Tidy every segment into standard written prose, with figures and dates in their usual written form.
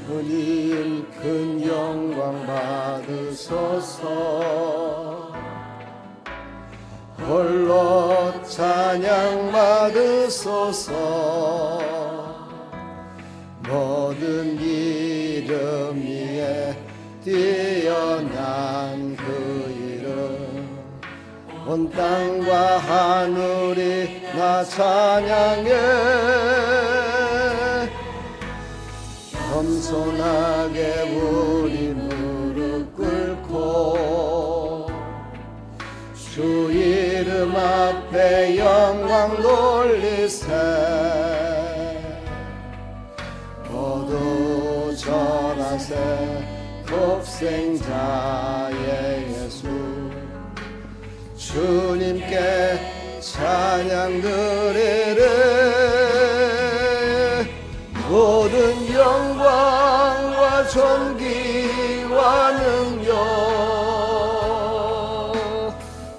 주님 큰 영광 받으소서. 홀로 찬양 받으소서. 모든 이름 위에 뛰어난 그 이름, 온 땅과 하늘이 나 찬양해. 겸손하게 우리 무릎 꿇고 주 이름 앞에 영광 돌리세. 모두 절하세. 독생자의 예수 주님께 찬양 드리래. 모든 영광과 존귀와 능력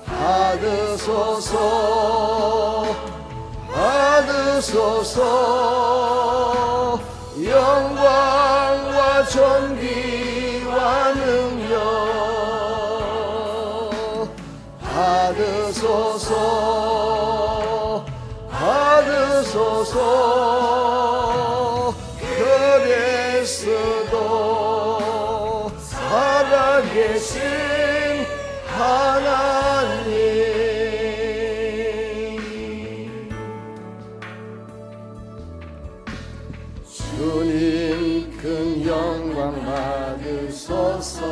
받으소서. 받으소서. 영광과 존귀와 능력 받으소서. 받으소서. 그리스도 살아계신 하나님. 주님 큰 영광 받으소서.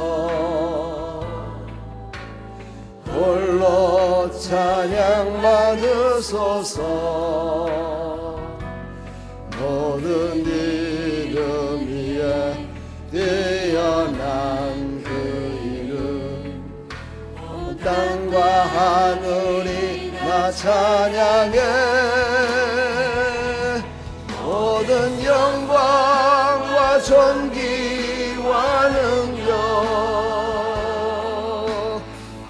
홀로 찬양 받으소서. 모든 이름 위에 뛰어난 그 이름, 온 땅과 하늘이 나 찬양해. 모든 영광과 존귀와 능력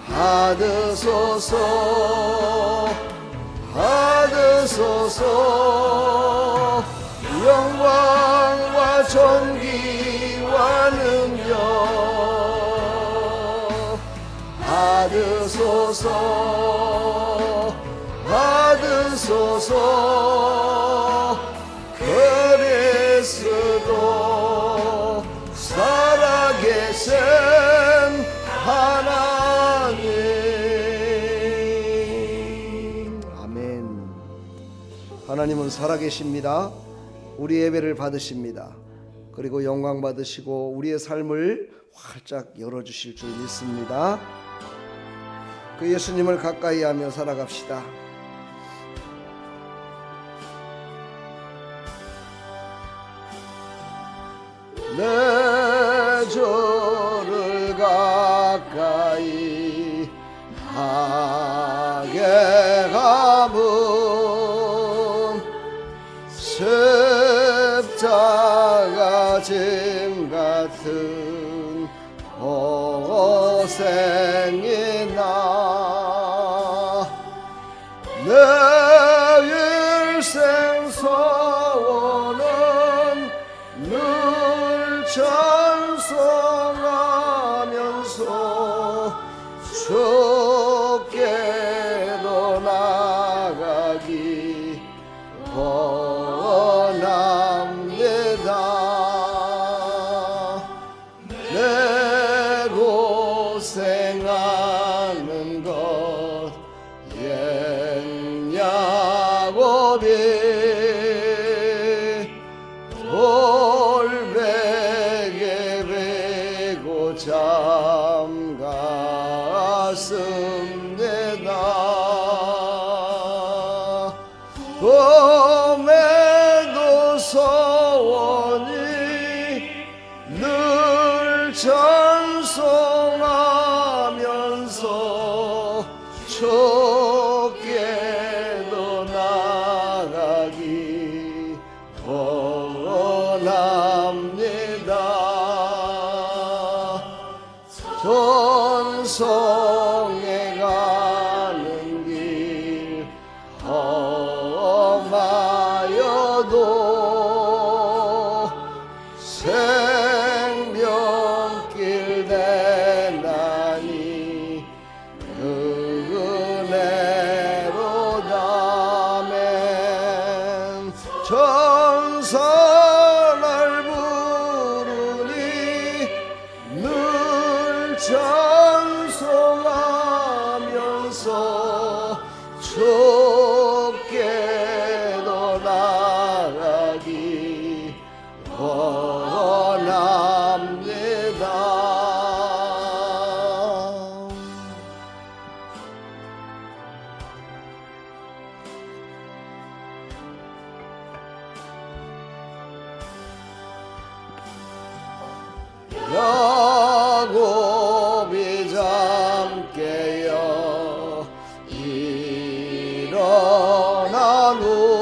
받으소서. 받으소서. 영광과 존귀와 능력 받으소서. 받으소서. 그리스도 살아계신 하나님. 아멘. 하나님은 살아계십니다. 우리 예배를 받으십니다. 그리고 영광 받으시고 우리의 삶을 활짝 열어주실 줄 믿습니다. 그 예수님을 가까이 하며 살아갑시다. 내 주를 가까이 하게 가면 십자가 짐 같은 고생이 나. 내 일생 소원은 늘 찬송하면서 주께로 나가기 원합니다. 내 고생하는 것 옛 야곱이 돌베개 베고 잠갔습니다. 봄에도 소원이 늘 찬송하면서 주께로 나가기 원합니다. 전성에 가는 길 험하여도 원합니다. 야곱이 잠 깨어 일어난 후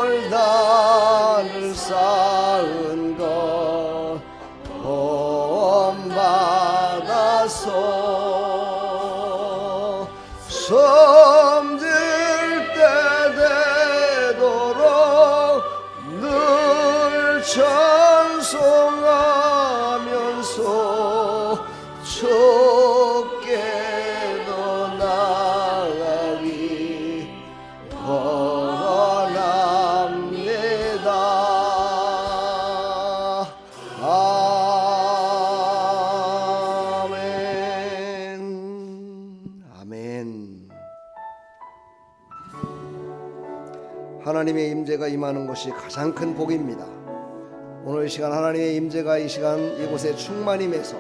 돌단을 쌓은 것 본받아서 섬질 때 되도록 늘 찬송하면서 주께도 나아가기 원합니다. 아멘. 아멘. 하나님의 임재가 임하는 것이 가장 큰 복입니다. 오늘 이 시간 하나님의 임재가 이 시간 이곳에 충만히 임해서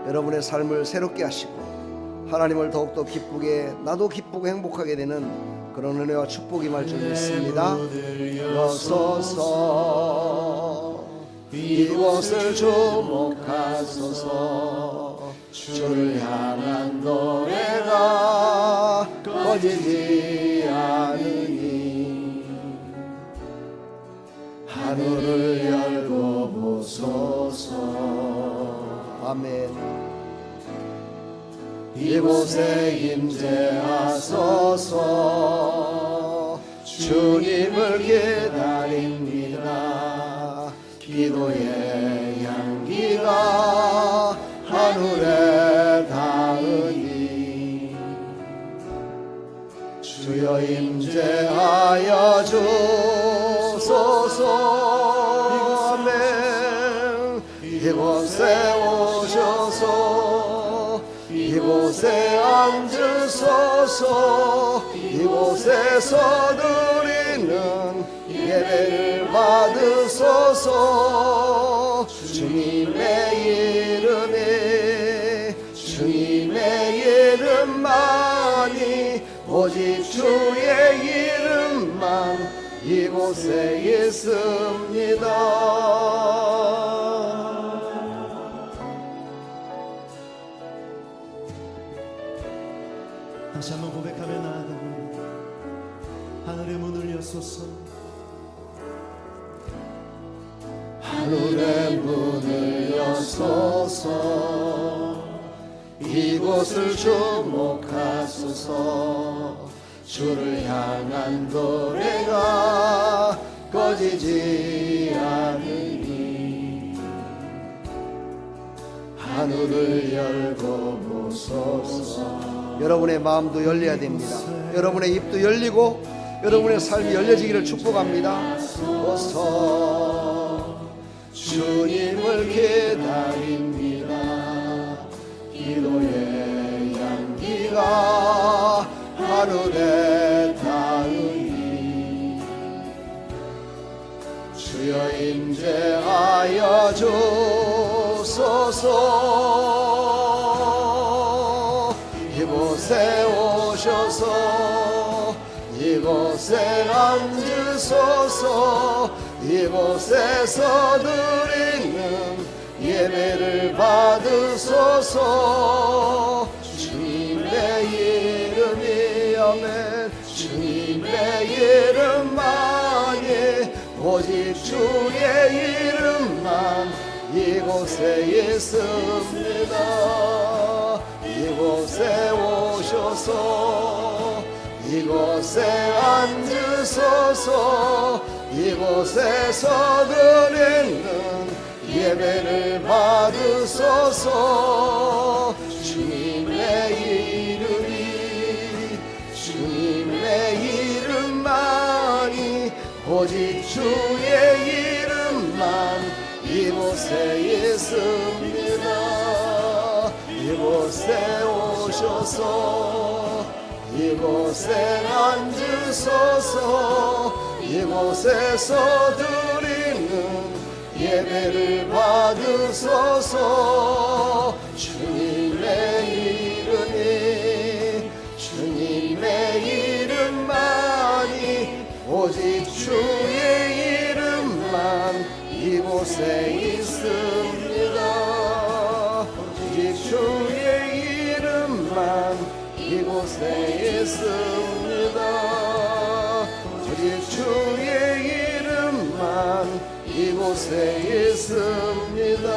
여러분의 삶을 새롭게 하시고 하나님을 더욱더 기쁘게 나도 기쁘고 행복하게 되는 그런 은혜와 축복이 임할 줄 믿습니다. 일어서서 이곳을 주목하소서. 주를 향한 노래가 꺼지지 않으니 하늘을 열고 보소서. 아멘. 이곳에 임재하소서. 주님을 기다립니다. 기도의 향기가 하늘에 닿으니 주여 임재하여 주소서. 아멘. 이곳에 오셔서 이곳에 앉으소서. 이곳에서 드리는 예배를 받으소서. 주님의 주님의 이름만이 오직 주의 이름만 이곳에 있습니다. 다시 한번 고백하며 나아가고 하늘의 문을 여소서. 하늘의 문을 여소서. 이곳을 주목하소서. 주를 향한 노래가 꺼지지 않으니 하늘을 열고 보소서. 여러분의 마음도 열려야 됩니다. 여러분의 입도 열리고 여러분의 삶이 열려지기를 축복합니다. 어서 주님을 기다립니다. 기도의 향기가 하늘에 닿으니 주여 임재하여 주소서. 이곳에 오셔서 이곳에 앉으소서. 이곳에서 드리는 예배를 받으소서. 주님의 이름이 아멘. 주님의 이름만이 오직 주의 이름만 이곳에 있습니다. 이곳에 오셔서 이곳에 앉으소서. 이곳에서 드리는 예배를 받으소서. 주님의 이름만이 오직 주의 이름만 이곳에 있습니다. 이곳에 오셔서 이곳에 앉으소서. 이곳에 이곳에서 드리는 예배를 받으소서. 주님의 이름만이 오직 주의 이름만 이곳에 있습니다. 오직 주의 이름만 이곳에 있습니다. 오직 주의 이름만 이곳에 있습니다.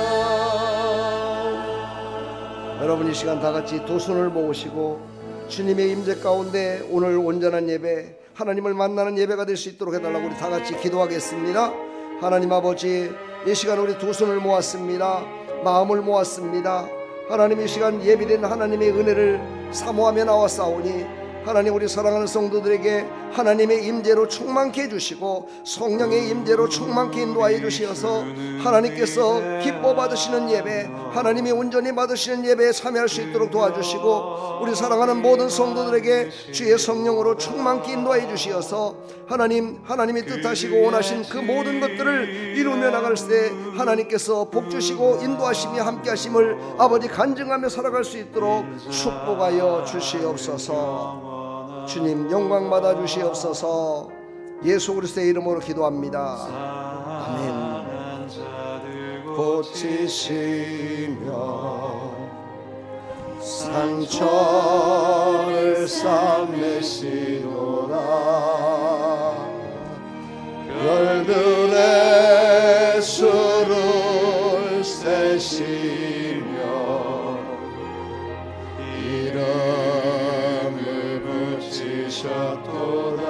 여러분 이 시간 다 같이 두 손을 모으시고 주님의 임재 가운데 오늘 온전한 예배, 하나님을 만나는 예배가 될 수 있도록 해달라고 우리 다 같이 기도하겠습니다. 하나님 아버지, 이 시간 우리 두 손을 모았습니다. 마음을 모았습니다. 하나님 이 시간 예비된 하나님의 은혜를 사모하며 나왔사오니 하나님 우리 사랑하는 성도들에게 하나님의 임재로 충만케 해주시고 성령의 임재로 충만케 인도하여 주시어서 하나님께서 기뻐 받으시는 예배, 하나님이 온전히 받으시는 예배에 참여할 수 있도록 도와주시고 우리 사랑하는 모든 성도들에게 주의 성령으로 충만케 인도하여 주시어서 하나님이 뜻하시고 원하신 그 모든 것들을 이루며 나갈 때 하나님께서 복 주시고 인도하시며 함께 하심을 아버지 간증하며 살아갈 수 있도록 축복하여 주시옵소서. 주님 영광 받아 주시옵소서. 예수 그리스도의 이름으로 기도합니다. 아멘. 고치시며 상처를 싸매시도다. 별들의 수를 세시며 이름을 붙이셨도다.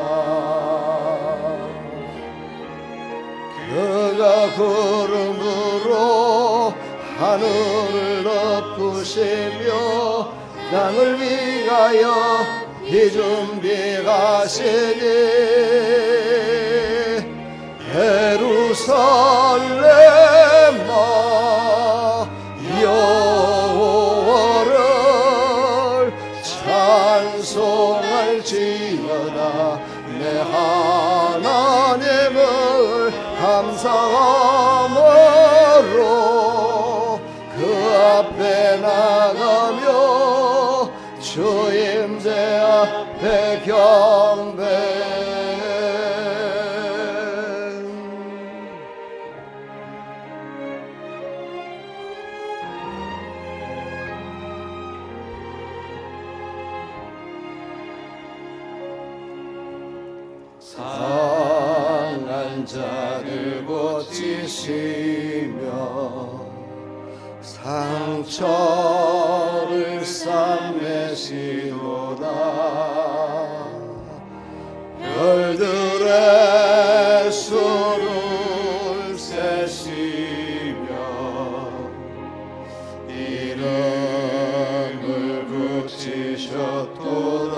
그가 구름으로 하늘을 덮으시며 땅을 위하여 비준비하시니 예루살렘아 여호와를 찬송할지어다. 내 하나님을 감사함으로 그 앞에 나가며 주 임재 앞에 경배. 상한 자를 고치시며 상처를 싸매시도다. 별들의 수를 세시며 이름을 붙이셨도다.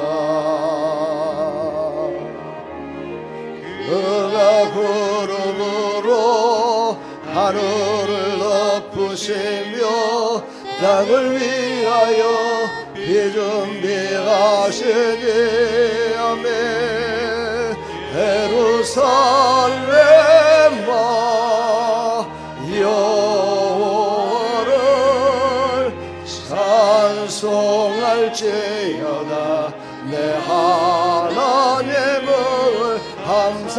그가 구름으로 하늘을 덮으시며 땅을 위하여 비준비하시니 아멘. 예루살렘아 여호와를 찬송할지어다. 내 하나님을 감사함으로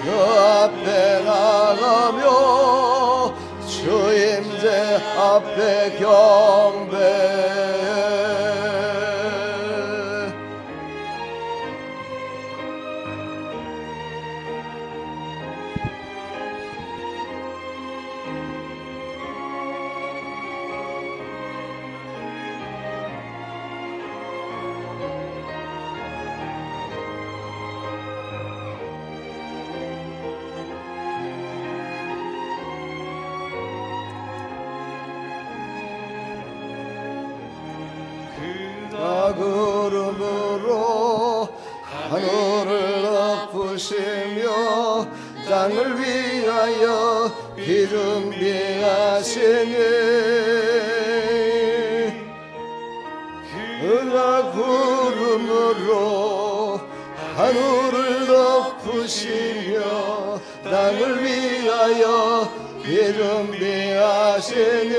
그 앞에 나가며 주 임재 앞에 경배. 구름으로 하늘을 덮으시며 땅을 위하여 비준비하시니 그가 구름으로 하늘을 덮으시며 땅을 위하여 준비하시네.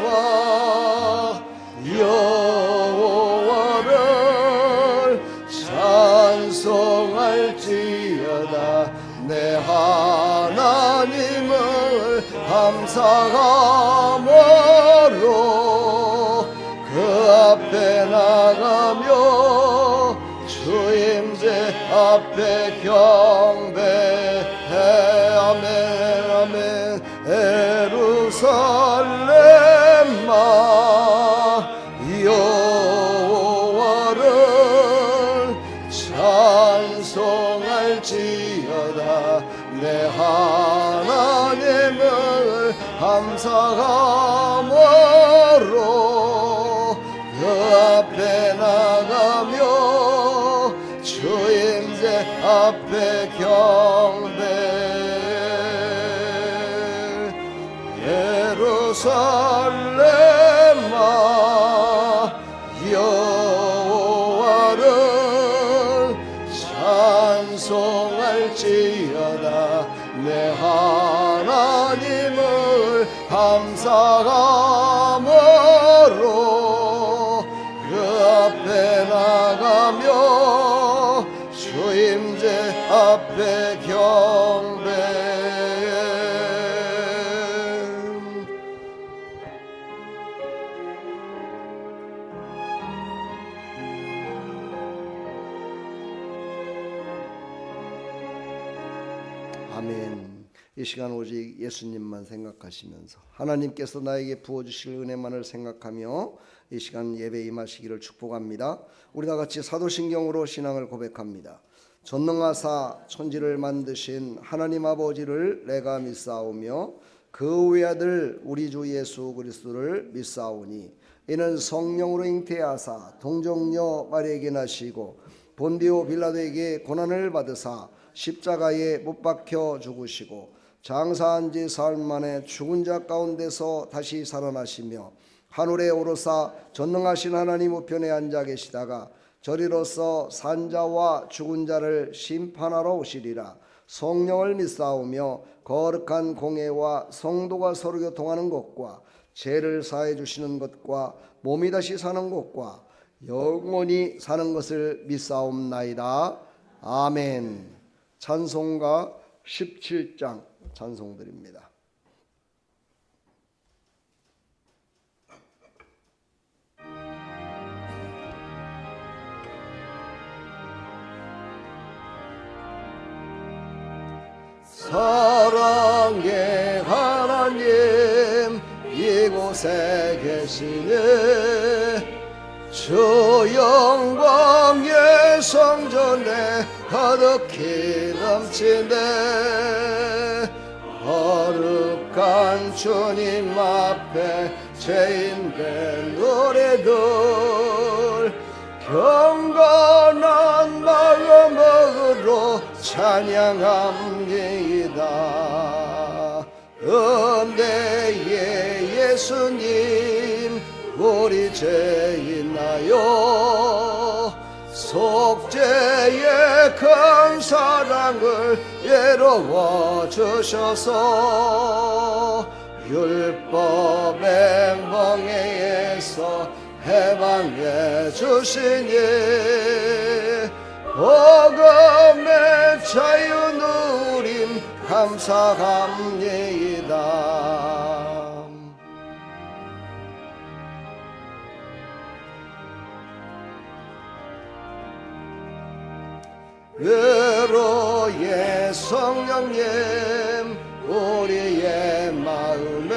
예루살렘과 여호와를 찬송할지어다. 내 하나님을 감사함으로 그 앞에 나가며 주 임재 앞에 경배해. 아멘 아멘. 예루살렘아 여호와를 찬송할지어다. 내 하나님을 감사함으로 그 앞에 나가며 주 임재 앞에 경배. 예루살렘아 여호와를 찬송할지어다. 내 하나님을 감사함으로 그 앞에 나가며 주 임재 앞에 경배. 아멘. 이 시간 오직 예수님만 생각하시면서 하나님께서 나에게 부어주실 은혜만을 생각하며 이 시간 예배 임하시기를 축복합니다. 우리 다같이 사도신경으로 신앙을 고백합니다. 전능하사 천지를 만드신 하나님 아버지를 내가 믿사오며 그 외아들 우리 주 예수 그리스도를 믿사오니 이는 성령으로 잉태하사 동정녀 마리아에게 나시고 본디오 빌라도에게 고난을 받으사 십자가에 못 박혀 죽으시고 장사한 지 사흘 만에 죽은 자 가운데서 다시 살아나시며 하늘에 오르사 전능하신 하나님 우편에 앉아 계시다가 저리로서 산자와 죽은 자를 심판하러 오시리라. 성령을 믿사오며 거룩한 공회와 성도가 서로 교통하는 것과 죄를 사해 주시는 것과 몸이 다시 사는 것과 영원히 사는 것을 믿사옵나이다. 아멘. 찬송가 17장 찬송드립니다. 사랑의 하나님 이곳에 계시네. 주 영광의 성전에 가득히 넘치네. 거룩한 주님 앞에 죄인된 노래들 경건한 마음으로 찬양합니다. 은혜의 예수님 우리 죄인나요 속죄의 큰 사랑을 예로워 주셔서 율법의 멍에에서 해방해 주시니 복음의 자유 누림 감사합니다. 외로의 성령님 우리의 마음에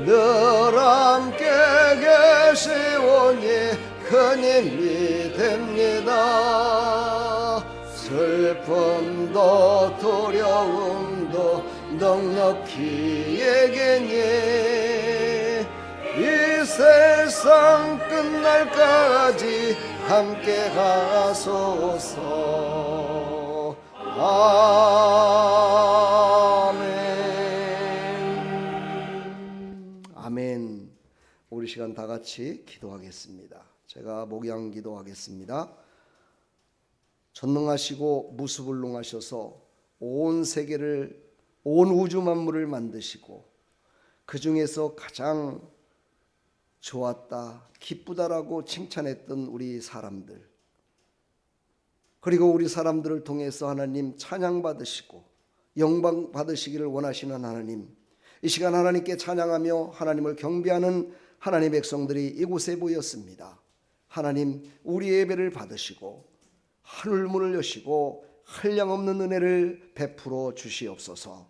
늘 함께 계시오니 큰 힘이 됩니다. 슬픔도 두려움도 넉넉히 얘기니 이 세상 끝날까지 함께 가소서. 아멘. 아멘. 우리 시간 다 같이 기도하겠습니다. 제가 목양 기도하겠습니다. 전능하시고 무수불능하셔서 온 세계를, 온 우주 만물을 만드시고 그 중에서 가장 좋았다, 기쁘다라고 칭찬했던 우리 사람들, 그리고 우리 사람들을 통해서 하나님 찬양 받으시고 영광 받으시기를 원하시는 하나님, 이 시간 하나님께 찬양하며 하나님을 경배하는 하나님의 백성들이 이곳에 모였습니다. 하나님, 우리 예배를 받으시고 하늘문을 여시고 한량없는 은혜를 베풀어 주시옵소서.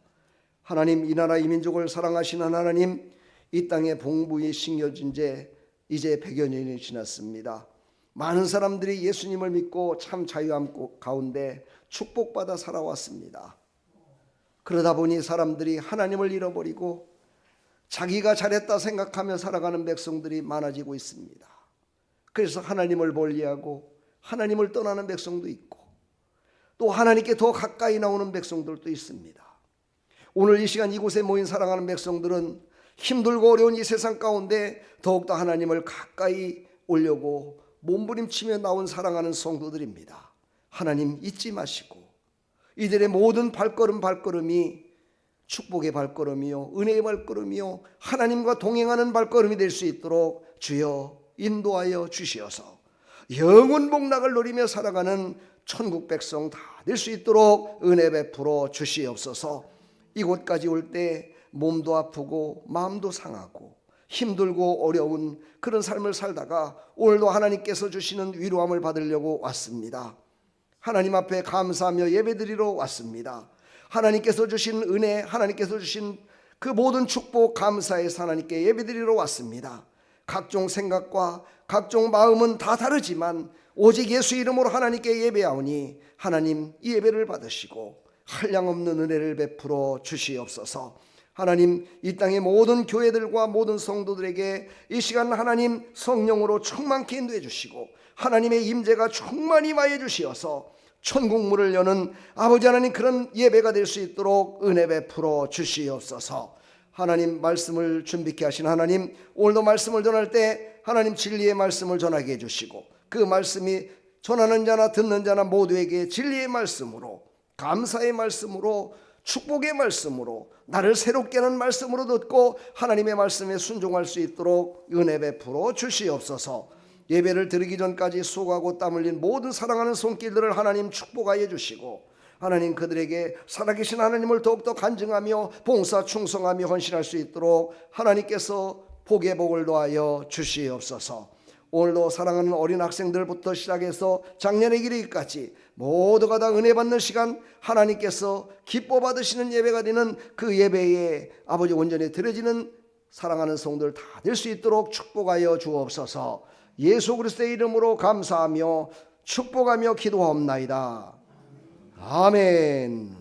하나님, 이 나라 이 민족을 사랑하시는 하나님, 이 땅에 봉부이 심겨진 지 이제 100여 년이 지났습니다. 많은 사람들이 예수님을 믿고 참 자유함 가운데 축복받아 살아왔습니다. 그러다 보니 사람들이 하나님을 잃어버리고 자기가 잘했다 생각하며 살아가는 백성들이 많아지고 있습니다. 그래서 하나님을 멀리하고 하나님을 떠나는 백성도 있고 또 하나님께 더 가까이 나오는 백성들도 있습니다. 오늘 이 시간 이곳에 모인 사랑하는 백성들은 힘들고 어려운 이 세상 가운데 더욱더 하나님을 가까이 오려고 몸부림치며 나온 사랑하는 성도들입니다. 하나님 잊지 마시고 이들의 모든 발걸음이 축복의 발걸음이요 은혜의 발걸음이요 하나님과 동행하는 발걸음이 될 수 있도록 주여 인도하여 주시어서 영원 복락을 누리며 살아가는 천국 백성 다 될 수 있도록 은혜 베풀어 주시옵소서. 이곳까지 올 때 몸도 아프고 마음도 상하고 힘들고 어려운 그런 삶을 살다가 오늘도 하나님께서 주시는 위로함을 받으려고 왔습니다. 하나님 앞에 감사하며 예배드리러 왔습니다. 하나님께서 주신 은혜, 하나님께서 주신 그 모든 축복 감사해서 하나님께 예배드리러 왔습니다. 각종 생각과 각종 마음은 다 다르지만 오직 예수 이름으로 하나님께 예배하오니 하나님 이 예배를 받으시고 한량없는 은혜를 베풀어 주시옵소서. 하나님, 이 땅의 모든 교회들과 모든 성도들에게 이 시간 하나님 성령으로 충만케 인도해 주시고 하나님의 임재가 충만히 임하여 주시어서 천국문을 여는 아버지 하나님 그런 예배가 될 수 있도록 은혜 베풀어 주시옵소서. 하나님, 말씀을 준비케 하신 하나님, 오늘도 말씀을 전할 때 하나님 진리의 말씀을 전하게 해주시고 그 말씀이 전하는 자나 듣는 자나 모두에게 진리의 말씀으로, 감사의 말씀으로, 축복의 말씀으로, 나를 새롭게 하는 말씀으로 듣고 하나님의 말씀에 순종할 수 있도록 은혜 베풀어 주시옵소서. 예배를 드리기 전까지 수고하고 땀 흘린 모든 사랑하는 손길들을 하나님 축복하여 주시고 하나님 그들에게 살아계신 하나님을 더욱더 간증하며 봉사 충성하며 헌신할 수 있도록 하나님께서 복의 복을 더하여 주시옵소서. 오늘도 사랑하는 어린 학생들부터 시작해서 작년의 이르기까지 모두가 다 은혜 받는 시간, 하나님께서 기뻐 받으시는 예배가 되는 그 예배에 아버지 온전히 드려지는 사랑하는 성도들 다 될 수 있도록 축복하여 주옵소서. 예수 그리스도의 이름으로 감사하며 축복하며 기도하옵나이다. 아멘.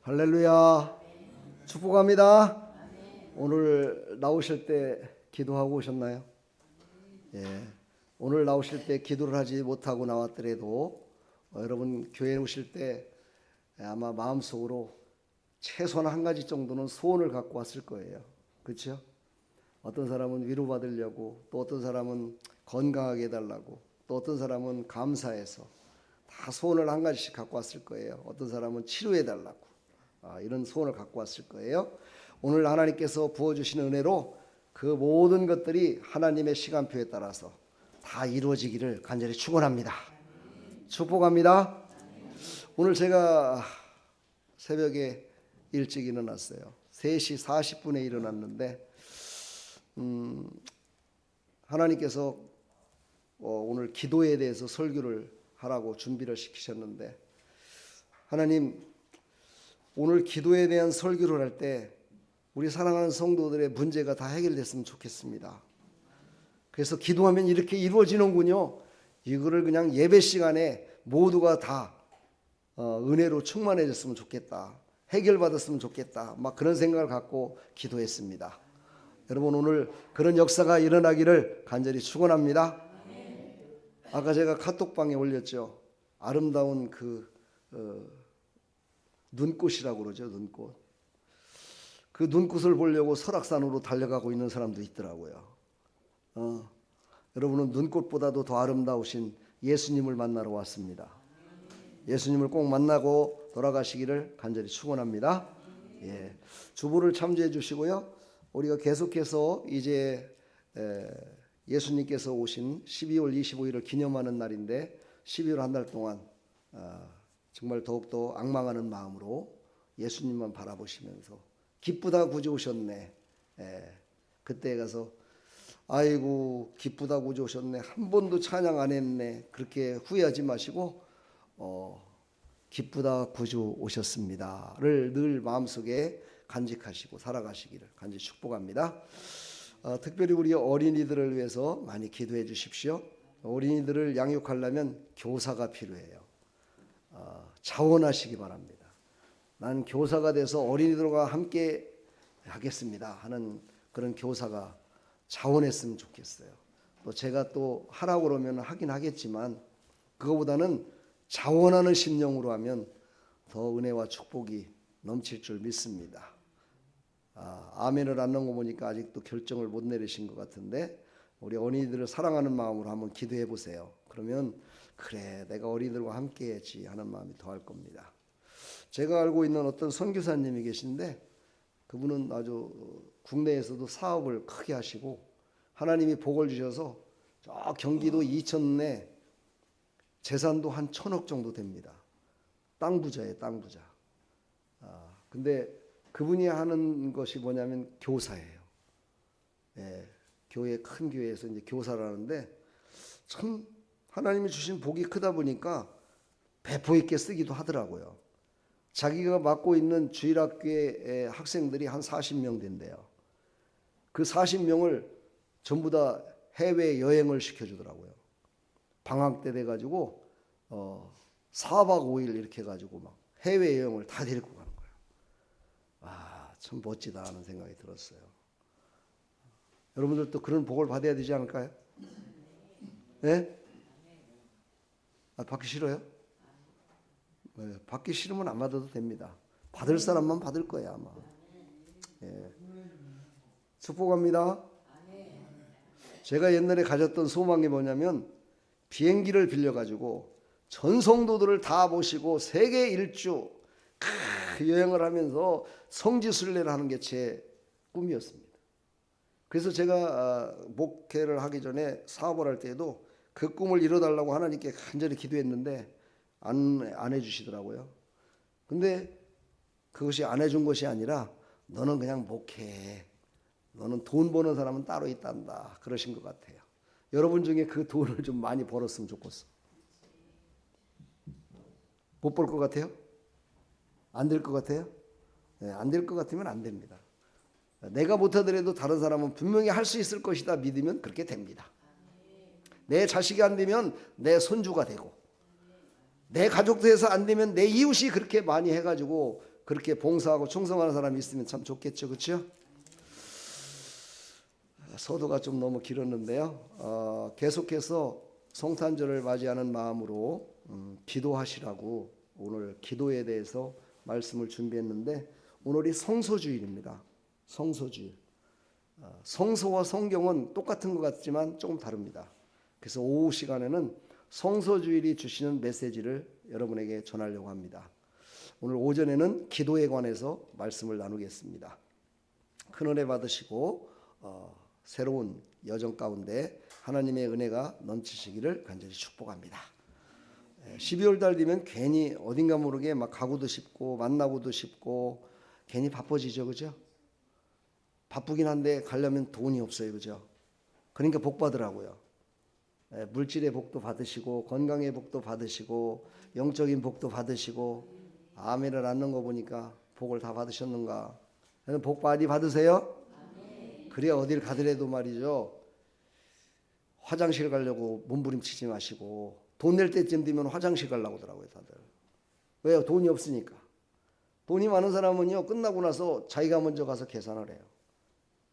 할렐루야. 축복합니다. 오늘 나오실 때 기도하고 오셨나요? 예. 오늘 나오실 때 기도를 하지 못하고 나왔더라도 여러분 교회에 오실 때 아마 마음속으로 최소한 한 가지 정도는 소원을 갖고 왔을 거예요. 그렇죠? 어떤 사람은 위로받으려고, 또 어떤 사람은 건강하게 해달라고, 또 어떤 사람은 감사해서 다 소원을 한 가지씩 갖고 왔을 거예요. 어떤 사람은 치료해달라고 이런 소원을 갖고 왔을 거예요. 오늘 하나님께서 부어주시는 은혜로 그 모든 것들이 하나님의 시간표에 따라서 다 이루어지기를 간절히 축원합니다. 축복합니다. 오늘 제가 새벽에 일찍 일어났어요. 3시 40분에 일어났는데 하나님께서 오늘 기도에 대해서 설교를 하라고 준비를 시키셨는데 하나님 오늘 기도에 대한 설교를 할 때 우리 사랑하는 성도들의 문제가 다 해결됐으면 좋겠습니다. 그래서 기도하면 이렇게 이루어지는군요. 이거를 그냥 예배 시간에 모두가 다 은혜로 충만해졌으면 좋겠다. 해결받았으면 좋겠다. 막 그런 생각을 갖고 기도했습니다. 여러분 오늘 그런 역사가 일어나기를 간절히 축원합니다. 아까 제가 카톡방에 올렸죠. 아름다운 그 눈꽃이라고 그러죠. 눈꽃. 그 눈꽃을 보려고 설악산으로 달려가고 있는 사람도 있더라고요. 여러분은 눈꽃보다도 더 아름다우신 예수님을 만나러 왔습니다. 예수님을 꼭 만나고 돌아가시기를 간절히 축원합니다. 예, 주보를 참조해 주시고요. 우리가 계속해서 이제 예수님께서 오신 12월 25일을 기념하는 날인데 12월 한 달 동안 정말 더욱더 앙망하는 마음으로 예수님만 바라보시면서 기쁘다 구주 오셨네. 그때 가서 아이고 기쁘다 구주 오셨네. 한 번도 찬양 안 했네. 그렇게 후회하지 마시고 기쁘다 구주 오셨습니다를 늘 마음속에 간직하시고 살아가시기를 간절히 축복합니다. 특별히 우리 어린이들을 위해서 많이 기도해 주십시오. 어린이들을 양육하려면 교사가 필요해요. 자원하시기 바랍니다. 난 교사가 돼서 어린이들과 함께 하겠습니다 하는 그런 교사가 자원했으면 좋겠어요. 또 제가 또 하라고 그러면 하긴 하겠지만 그거보다는 자원하는 심령으로 하면 더 은혜와 축복이 넘칠 줄 믿습니다. 아멘을 안 넣은 거 보니까 아직도 결정을 못 내리신 것 같은데 우리 어린이들을 사랑하는 마음으로 한번 기도해 보세요. 그러면 그래 내가 어린이들과 함께 해야지 하는 마음이 더할 겁니다. 제가 알고 있는 어떤 선교사님이 계신데 그분은 아주 국내에서도 사업을 크게 하시고 하나님이 복을 주셔서 저 경기도 이천에 재산도 한 1,000억 정도 됩니다. 땅 부자예요, 땅 부자. 근데 그분이 하는 것이 뭐냐면 교사예요. 예, 교회 큰 교회에서 이제 교사를 하는데 참 하나님이 주신 복이 크다 보니까 배포 있게 쓰기도 하더라고요. 자기가 맡고 있는 주일학교의 학생들이 한 40명 된대요. 그 40명을 전부 다 해외 여행을 시켜주더라고요. 방학 때 돼가지고 4박 5일 이렇게 해가지고 막 해외 여행을 다 데리고 가는 거예요. 참 멋지다 하는 생각이 들었어요. 여러분들도 그런 복을 받아야 되지 않을까요? 네? 받기 싫어요? 네, 받기 싫으면 안 받아도 됩니다. 받을 사람만 받을 거야 아마. 예. 축복합니다. 제가 옛날에 가졌던 소망이 뭐냐면 비행기를 빌려가지고 전 성도들을 다 모시고 세계 일주 여행을 하면서 성지순례를 하는 게 제 꿈이었습니다. 그래서 제가 목회를 하기 전에 사업을 할 때에도 그 꿈을 이뤄달라고 하나님께 간절히 기도했는데 안 해주시더라고요. 근데 그것이 안 해준 것이 아니라 너는 그냥 목회해. 너는 돈 버는 사람은 따로 있단다. 그러신 것 같아요. 여러분 중에 그 돈을 좀 많이 벌었으면 좋겠어. 못 벌 것 같아요? 안 될 것 같아요? 네, 안 될 것 같으면 안 됩니다. 내가 못하더라도 다른 사람은 분명히 할 수 있을 것이다 믿으면 그렇게 됩니다. 내 자식이 안 되면 내 손주가 되고 내 가족도 해서 안 되면 내 이웃이 그렇게 많이 해가지고 그렇게 봉사하고 충성하는 사람이 있으면 참 좋겠죠. 그렇죠? 서도가 좀 너무 길었는데요. 계속해서 성탄절을 맞이하는 마음으로 기도하시라고 오늘 기도에 대해서 말씀을 준비했는데 오늘이 성소주일입니다. 성소주일. 성소와 성경은 똑같은 것 같지만 조금 다릅니다. 그래서 오후 시간에는 성소주일이 주시는 메시지를 여러분에게 전하려고 합니다. 오늘 오전에는 기도에 관해서 말씀을 나누겠습니다. 큰 은혜 받으시고 새로운 여정 가운데 하나님의 은혜가 넘치시기를 간절히 축복합니다. 12월 달 되면 괜히 어딘가 모르게 막 가고도 싶고 만나고도 싶고 괜히 바빠지죠. 그죠? 바쁘긴 한데 가려면 돈이 없어요. 그죠? 그러니까 복 받으라고요. 물질의 복도 받으시고 건강의 복도 받으시고 영적인 복도 받으시고 아멘을 않는 거 보니까 복을 다 받으셨는가? 복 많이 받으세요? 그래야 어딜 가더라도 말이죠. 화장실 가려고 몸부림치지 마시고 돈 낼 때쯤 되면 화장실 가려고 하더라고요 다들. 왜요? 돈이 없으니까. 돈이 많은 사람은요 끝나고 나서 자기가 먼저 가서 계산을 해요.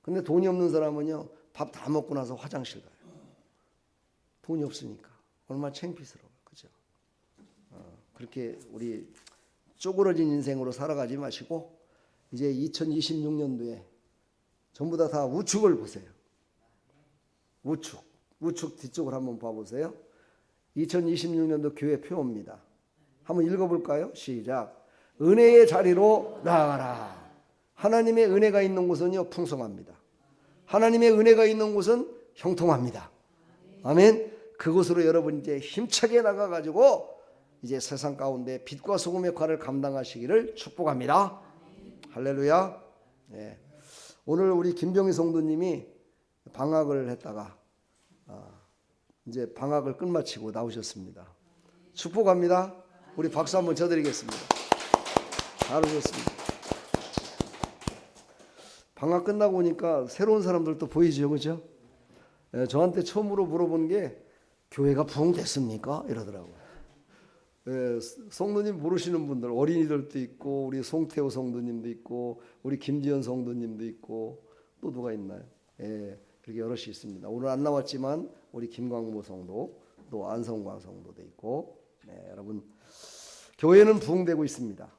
근데 돈이 없는 사람은요 밥 다 먹고 나서 화장실 가요. 돈이 없으니까. 얼마나 창피스러워요. 그죠? 그렇게 우리 쪼그러진 인생으로 살아가지 마시고 이제 2026년도에 전부 다 우측을 보세요. 우측 뒤쪽을 한번 봐보세요. 2026년도 교회 표입니다. 한번 읽어볼까요? 시작. 은혜의 자리로 나아가라. 하나님의 은혜가 있는 곳은요 풍성합니다. 하나님의 은혜가 있는 곳은 형통합니다. 아멘. 그곳으로 여러분 이제 힘차게 나가가지고 이제 세상 가운데 빛과 소금의 역할을 감당하시기를 축복합니다. 할렐루야. 네. 오늘 우리 김병희 성도님이 방학을 했다가 이제 방학을 끝마치고 나오셨습니다. 축복합니다. 우리 박수 한번 쳐드리겠습니다. 잘 오셨습니다. 방학 끝나고 오니까 새로운 사람들도 보이죠, 그죠? 저한테 처음으로 물어본 게 교회가 부흥됐습니까? 이러더라고요. 성도님 모르시는 분들, 어린이들도 있고 우리 송태호 성도님도 있고 우리 김지현 성도님도 있고 또 누가 있나요? 그렇게 여럿이 있습니다. 오늘 안 나왔지만 우리 김광모 성도, 또 안성광 성도도 있고, 여러분 교회는 부흥되고 있습니다.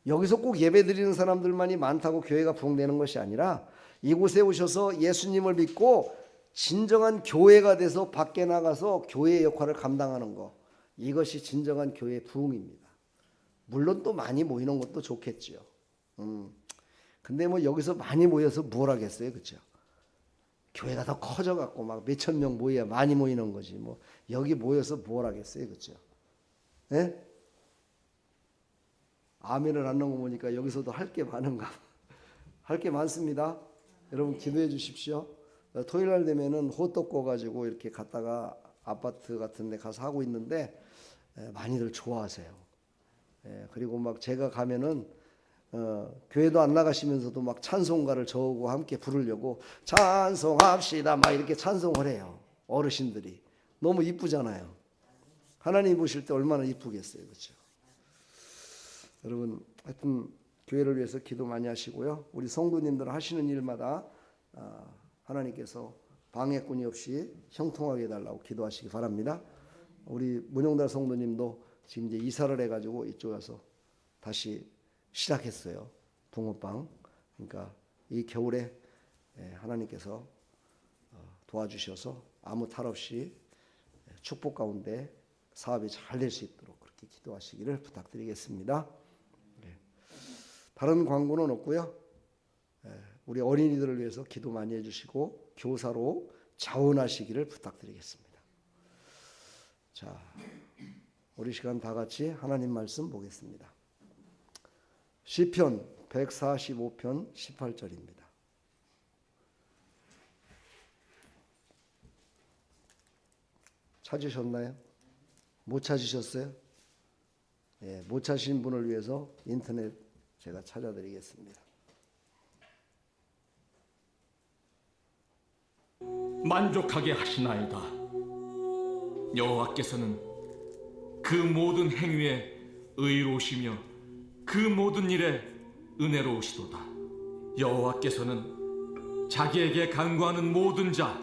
여기서 꼭 예배 드리는 사람들만이 많다고 교회가 부흥되는 것이 아니라 이곳에 오셔서 예수님을 믿고 진정한 교회가 돼서 밖에 나가서 교회의 역할을 감당하는 것, 이것이 진정한 교회의 부흥입니다. 물론 또 많이 모이는 것도 좋겠죠. 근데 뭐 여기서 많이 모여서 뭘 하겠어요, 그렇죠? 교회가 더 커져갖고 막 몇천 명 모여야 많이 모이는 거지. 뭐 여기 모여서 뭘 하겠어요, 그렇죠? 네? 아멘을 안 넣은 거 보니까 여기서도 할 게 많은가? 할 게 많습니다. 여러분 기도해 주십시오. 토요일 날 되면은 호떡 구워 가지고 이렇게 갔다가 아파트 같은 데 가서 하고 있는데 많이들 좋아하세요. 그리고 막 제가 가면은 교회도 안 나가시면서도 막 찬송가를 저하고 함께 부르려고 찬송합시다 막 이렇게 찬송을 해요. 어르신들이 너무 이쁘잖아요. 하나님 보실 때 얼마나 이쁘겠어요, 그렇죠? 여러분 하여튼 교회를 위해서 기도 많이 하시고요. 우리 성도님들 하시는 일마다 하나님께서 방해꾼이 없이 형통하게 해달라고 기도하시기 바랍니다. 우리 문용달 성도님도 지금 이제 이사를 해가지고 이쪽 와서 다시 시작했어요. 붕어빵. 그러니까 이 겨울에 하나님께서 도와주셔서 아무 탈 없이 축복 가운데 사업이 잘 될 수 있도록 그렇게 기도하시기를 부탁드리겠습니다. 다른 광고는 없고요. 우리 어린이들을 위해서 기도 많이 해주시고 교사로 자원하시기를 부탁드리겠습니다. 자, 우리 시간 다 같이 하나님 말씀 보겠습니다. 시편 145편 18절입니다. 찾으셨나요? 못 찾으셨어요? 못 찾으신 분을 위해서 인터넷 제가 찾아드리겠습니다. 만족하게 하시나이다. 여호와께서는 그 모든 행위에 의로우시며 그 모든 일에 은혜로우시도다. 여호와께서는 자기에게 간구하는 모든 자,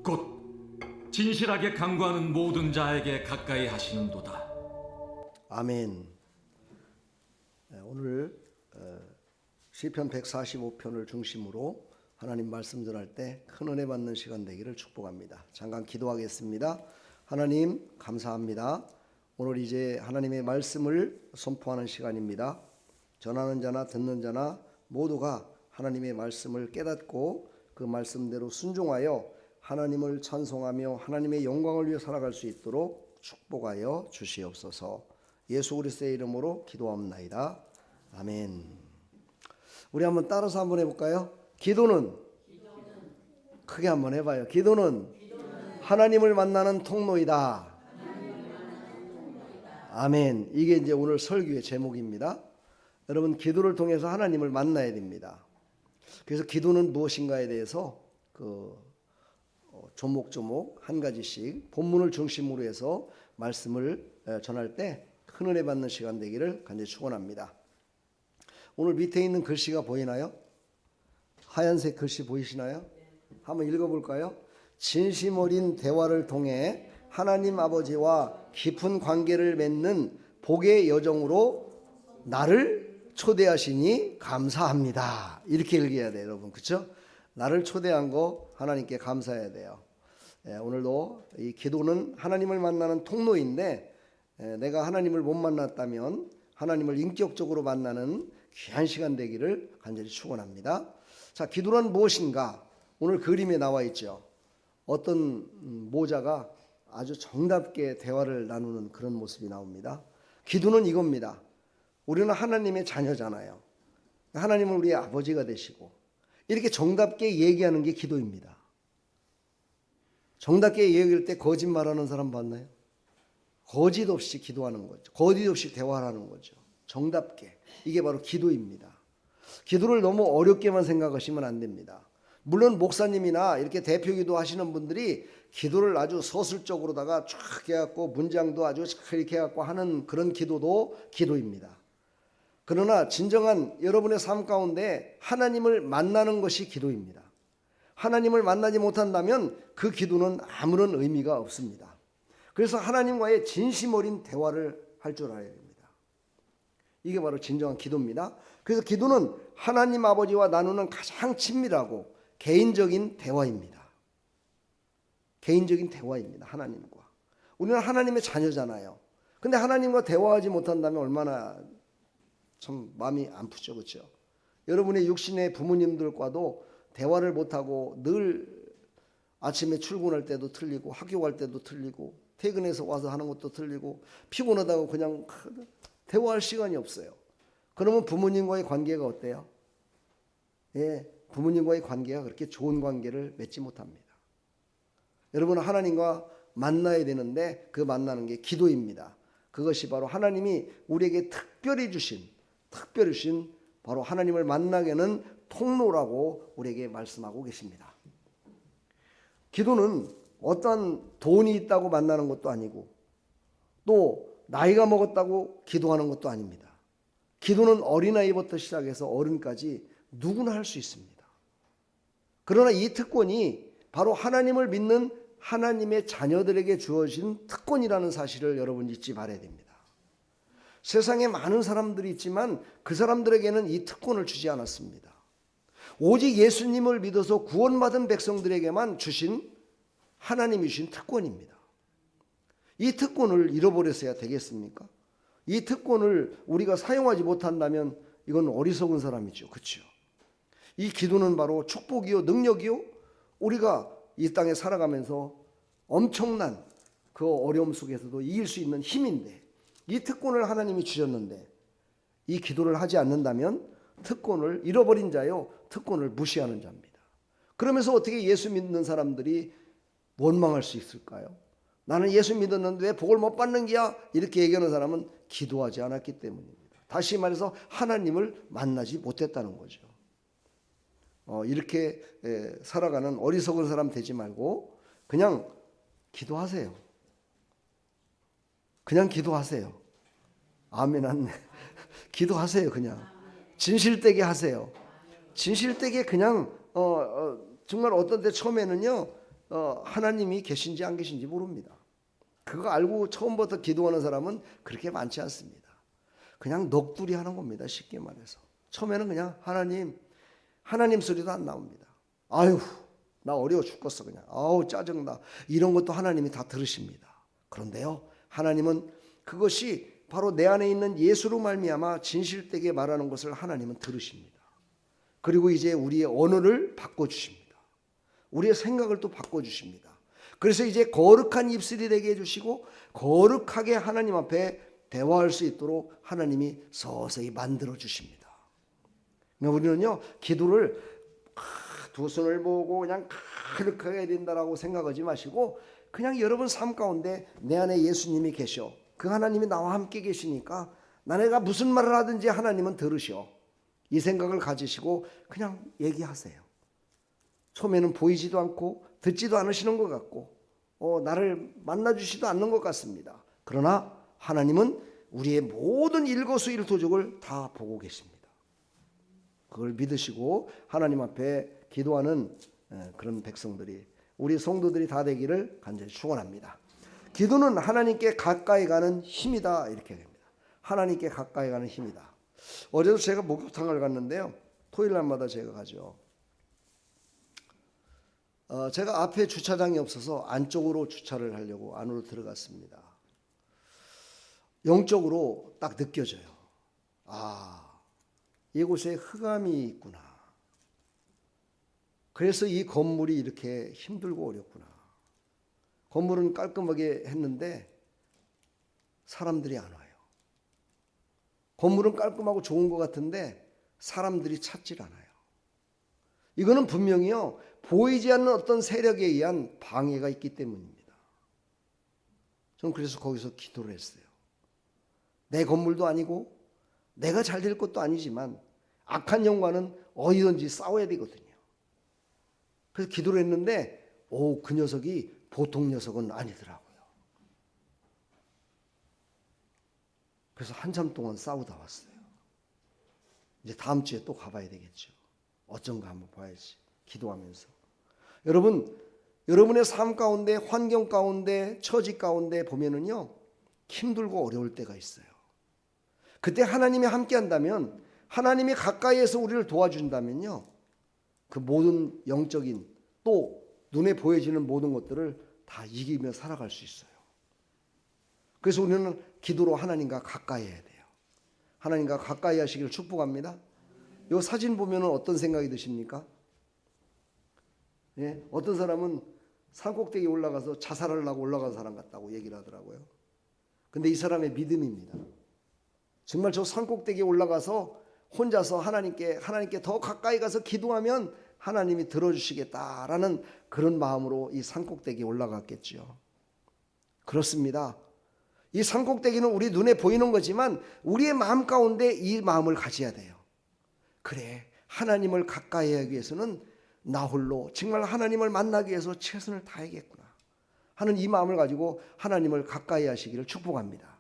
곧 진실하게 간구하는 모든 자에게 가까이 하시는도다. 아멘. 오늘 시편 145편을 중심으로 하나님 말씀 전할 때 큰 은혜 받는 시간 되기를 축복합니다. 잠깐 기도하겠습니다. 하나님 감사합니다. 오늘 이제 하나님의 말씀을 선포하는 시간입니다. 전하는 자나 듣는 자나 모두가 하나님의 말씀을 깨닫고 그 말씀대로 순종하여 하나님을 찬송하며 하나님의 영광을 위해 살아갈 수 있도록 축복하여 주시옵소서. 예수 그리스도의 이름으로 기도합나이다. 아멘. 우리 한번 따라서 한번 해볼까요? 기도는 크게 한번 해봐요. 기도는 하나님을 만나는 통로이다. 아멘. 이게 이제 오늘 설교의 제목입니다. 여러분, 기도를 통해서 하나님을 만나야 됩니다. 그래서 기도는 무엇인가에 대해서 조목조목 한 가지씩 본문을 중심으로 해서 말씀을 전할 때 큰 은혜 받는 시간 되기를 간절히 축원합니다. 오늘 밑에 있는 글씨가 보이나요? 하얀색 글씨 보이시나요? 한번 읽어볼까요? 진심 어린 대화를 통해 하나님 아버지와 깊은 관계를 맺는 복의 여정으로 나를 초대하시니 감사합니다. 이렇게 읽어야 돼요, 여러분. 그렇죠? 나를 초대한 거 하나님께 감사해야 돼요. 오늘도 이 기도는 하나님을 만나는 통로인데, 내가 하나님을 못 만났다면 하나님을 인격적으로 만나는 귀한 시간 되기를 간절히 축원합니다. 자, 기도란 무엇인가? 오늘 그림에 나와 있죠. 어떤 모자가 아주 정답게 대화를 나누는 그런 모습이 나옵니다. 기도는 이겁니다. 우리는 하나님의 자녀잖아요. 하나님은 우리의 아버지가 되시고 이렇게 정답게 얘기하는 게 기도입니다. 정답게 얘기할 때 거짓말하는 사람 봤나요? 거짓 없이 기도하는 거죠. 거짓 없이 대화하는 거죠. 정답게. 이게 바로 기도입니다. 기도를 너무 어렵게만 생각하시면 안 됩니다. 물론 목사님이나 이렇게 대표기도 하시는 분들이 기도를 아주 서술적으로다가 쫙 해갖고 문장도 아주 이렇게 해갖고 하는 그런 기도도 기도입니다. 그러나 진정한 여러분의 삶 가운데 하나님을 만나는 것이 기도입니다. 하나님을 만나지 못한다면 그 기도는 아무런 의미가 없습니다. 그래서 하나님과의 진심 어린 대화를 할 줄 알아야 됩니다. 이게 바로 진정한 기도입니다. 그래서 기도는 하나님 아버지와 나누는 가장 친밀하고 개인적인 대화입니다. 개인적인 대화입니다. 하나님과. 우리는 하나님의 자녀잖아요. 근데 하나님과 대화하지 못한다면 얼마나 참 마음이 아프죠. 그렇죠? 여러분의 육신의 부모님들과도 대화를 못하고 늘 아침에 출근할 때도 틀리고 학교 갈 때도 틀리고 퇴근해서 와서 하는 것도 틀리고 피곤하다고 그냥 대화할 시간이 없어요. 그러면 부모님과의 관계가 어때요? 예, 부모님과의 관계가 그렇게 좋은 관계를 맺지 못합니다. 여러분은 하나님과 만나야 되는데 그 만나는 게 기도입니다. 그것이 바로 하나님이 우리에게 특별히 주신 바로 하나님을 만나게 하는 통로라고 우리에게 말씀하고 계십니다. 기도는 어떤 돈이 있다고 만나는 것도 아니고 또 나이가 먹었다고 기도하는 것도 아닙니다. 기도는 어린아이부터 시작해서 어른까지 누구나 할 수 있습니다. 그러나 이 특권이 바로 하나님을 믿는 하나님의 자녀들에게 주어진 특권이라는 사실을 여러분 잊지 말아야 됩니다. 세상에 많은 사람들이 있지만 그 사람들에게는 이 특권을 주지 않았습니다. 오직 예수님을 믿어서 구원받은 백성들에게만 주신 하나님이 주신 특권입니다. 이 특권을 잃어버렸어야 되겠습니까? 이 특권을 우리가 사용하지 못한다면 이건 어리석은 사람이죠. 그렇죠? 이 기도는 바로 축복이요 능력이요 우리가 이 땅에 살아가면서 엄청난 그 어려움 속에서도 이길 수 있는 힘인데 이 특권을 하나님이 주셨는데 이 기도를 하지 않는다면 특권을 잃어버린 자요 특권을 무시하는 자입니다. 그러면서 어떻게 예수 믿는 사람들이 원망할 수 있을까요? 나는 예수 믿었는데 왜 복을 못 받는 게야? 이렇게 얘기하는 사람은 기도하지 않았기 때문입니다. 다시 말해서 하나님을 만나지 못했다는 거죠. 이렇게 살아가는 어리석은 사람 되지 말고 그냥 기도하세요. 그냥 기도하세요. 아멘 안네. 기도하세요. 그냥 진실되게 하세요. 진실되게 그냥 정말 어떤 때 처음에는요 하나님이 계신지 안 계신지 모릅니다. 그거 알고 처음부터 기도하는 사람은 그렇게 많지 않습니다. 그냥 넋두리 하는 겁니다. 쉽게 말해서 처음에는 그냥 하나님 소리도 안 나옵니다. 아유 나 어려워 죽겠어 그냥 아우 짜증나 이런 것도 하나님이 다 들으십니다. 그런데요 하나님은 그것이 바로 내 안에 있는 예수로 말미암아 진실되게 말하는 것을 하나님은 들으십니다. 그리고 이제 우리의 언어를 바꿔주십니다. 우리의 생각을 또 바꿔주십니다. 그래서 이제 거룩한 입술이 되게 해주시고 거룩하게 하나님 앞에 대화할 수 있도록 하나님이 서서히 만들어 주십니다. 우리는요 기도를 두 손을 모으고 그냥 가득하게 해야 된다라고 생각하지 마시고 그냥 여러분 삶 가운데 내 안에 예수님이 계셔. 그 하나님이 나와 함께 계시니까 내가 무슨 말을 하든지 하나님은 들으셔. 이 생각을 가지시고 그냥 얘기하세요. 처음에는 보이지도 않고 듣지도 않으시는 것 같고 나를 만나주지도 않는 것 같습니다. 그러나 하나님은 우리의 모든 일거수일투족을 다 보고 계십니다. 그걸 믿으시고 하나님 앞에 기도하는 그런 백성들이 우리 성도들이 다 되기를 간절히 축원합니다. 기도는 하나님께 가까이 가는 힘이다 이렇게 됩니다. 하나님께 가까이 가는 힘이다. 어제도 제가 목욕탕을 갔는데요. 토요일 날마다 제가 가죠. 제가 앞에 주차장이 없어서 안쪽으로 주차를 하려고 안으로 들어갔습니다. 영적으로 딱 느껴져요. 이곳에 흑암이 있구나. 그래서 이 건물이 이렇게 힘들고 어렵구나. 건물은 깔끔하게 했는데 사람들이 안 와요. 건물은 깔끔하고 좋은 것 같은데 사람들이 찾질 않아요. 이거는 분명히요 보이지 않는 어떤 세력에 의한 방해가 있기 때문입니다. 저는 그래서 거기서 기도를 했어요. 내 건물도 아니고 내가 잘 될 것도 아니지만 악한 영과는 어디든지 싸워야 되거든요. 그래서 기도를 했는데 그 녀석이 보통 녀석은 아니더라고요. 그래서 한참 동안 싸우다 왔어요. 이제 다음 주에 또 가봐야 되겠죠. 어쩐가 한번 봐야지. 기도하면서. 여러분, 여러분의 삶 가운데, 환경 가운데, 처지 가운데 보면은요, 힘들고 어려울 때가 있어요. 그때 하나님이 함께 한다면, 하나님이 가까이에서 우리를 도와준다면요, 그 모든 영적인 또 눈에 보여지는 모든 것들을 다 이기며 살아갈 수 있어요. 그래서 우리는 기도로 하나님과 가까이 해야 돼요. 하나님과 가까이 하시기를 축복합니다. 이 사진 보면 어떤 생각이 드십니까? 예? 어떤 사람은 산꼭대기에 올라가서 자살하려고 올라간 사람 같다고 얘기를 하더라고요. 근데 이 사람의 믿음입니다. 정말 저 산꼭대기에 올라가서 혼자서 하나님께 더 가까이 가서 기도하면 하나님이 들어주시겠다라는 그런 마음으로 이 산꼭대기에 올라갔겠죠. 그렇습니다. 이 산꼭대기는 우리 눈에 보이는 거지만 우리의 마음 가운데 이 마음을 가져야 돼요. 그래, 하나님을 가까이 하기 위해서는 나 홀로 정말 하나님을 만나기 위해서 최선을 다해야겠구나 하는 이 마음을 가지고 하나님을 가까이 하시기를 축복합니다.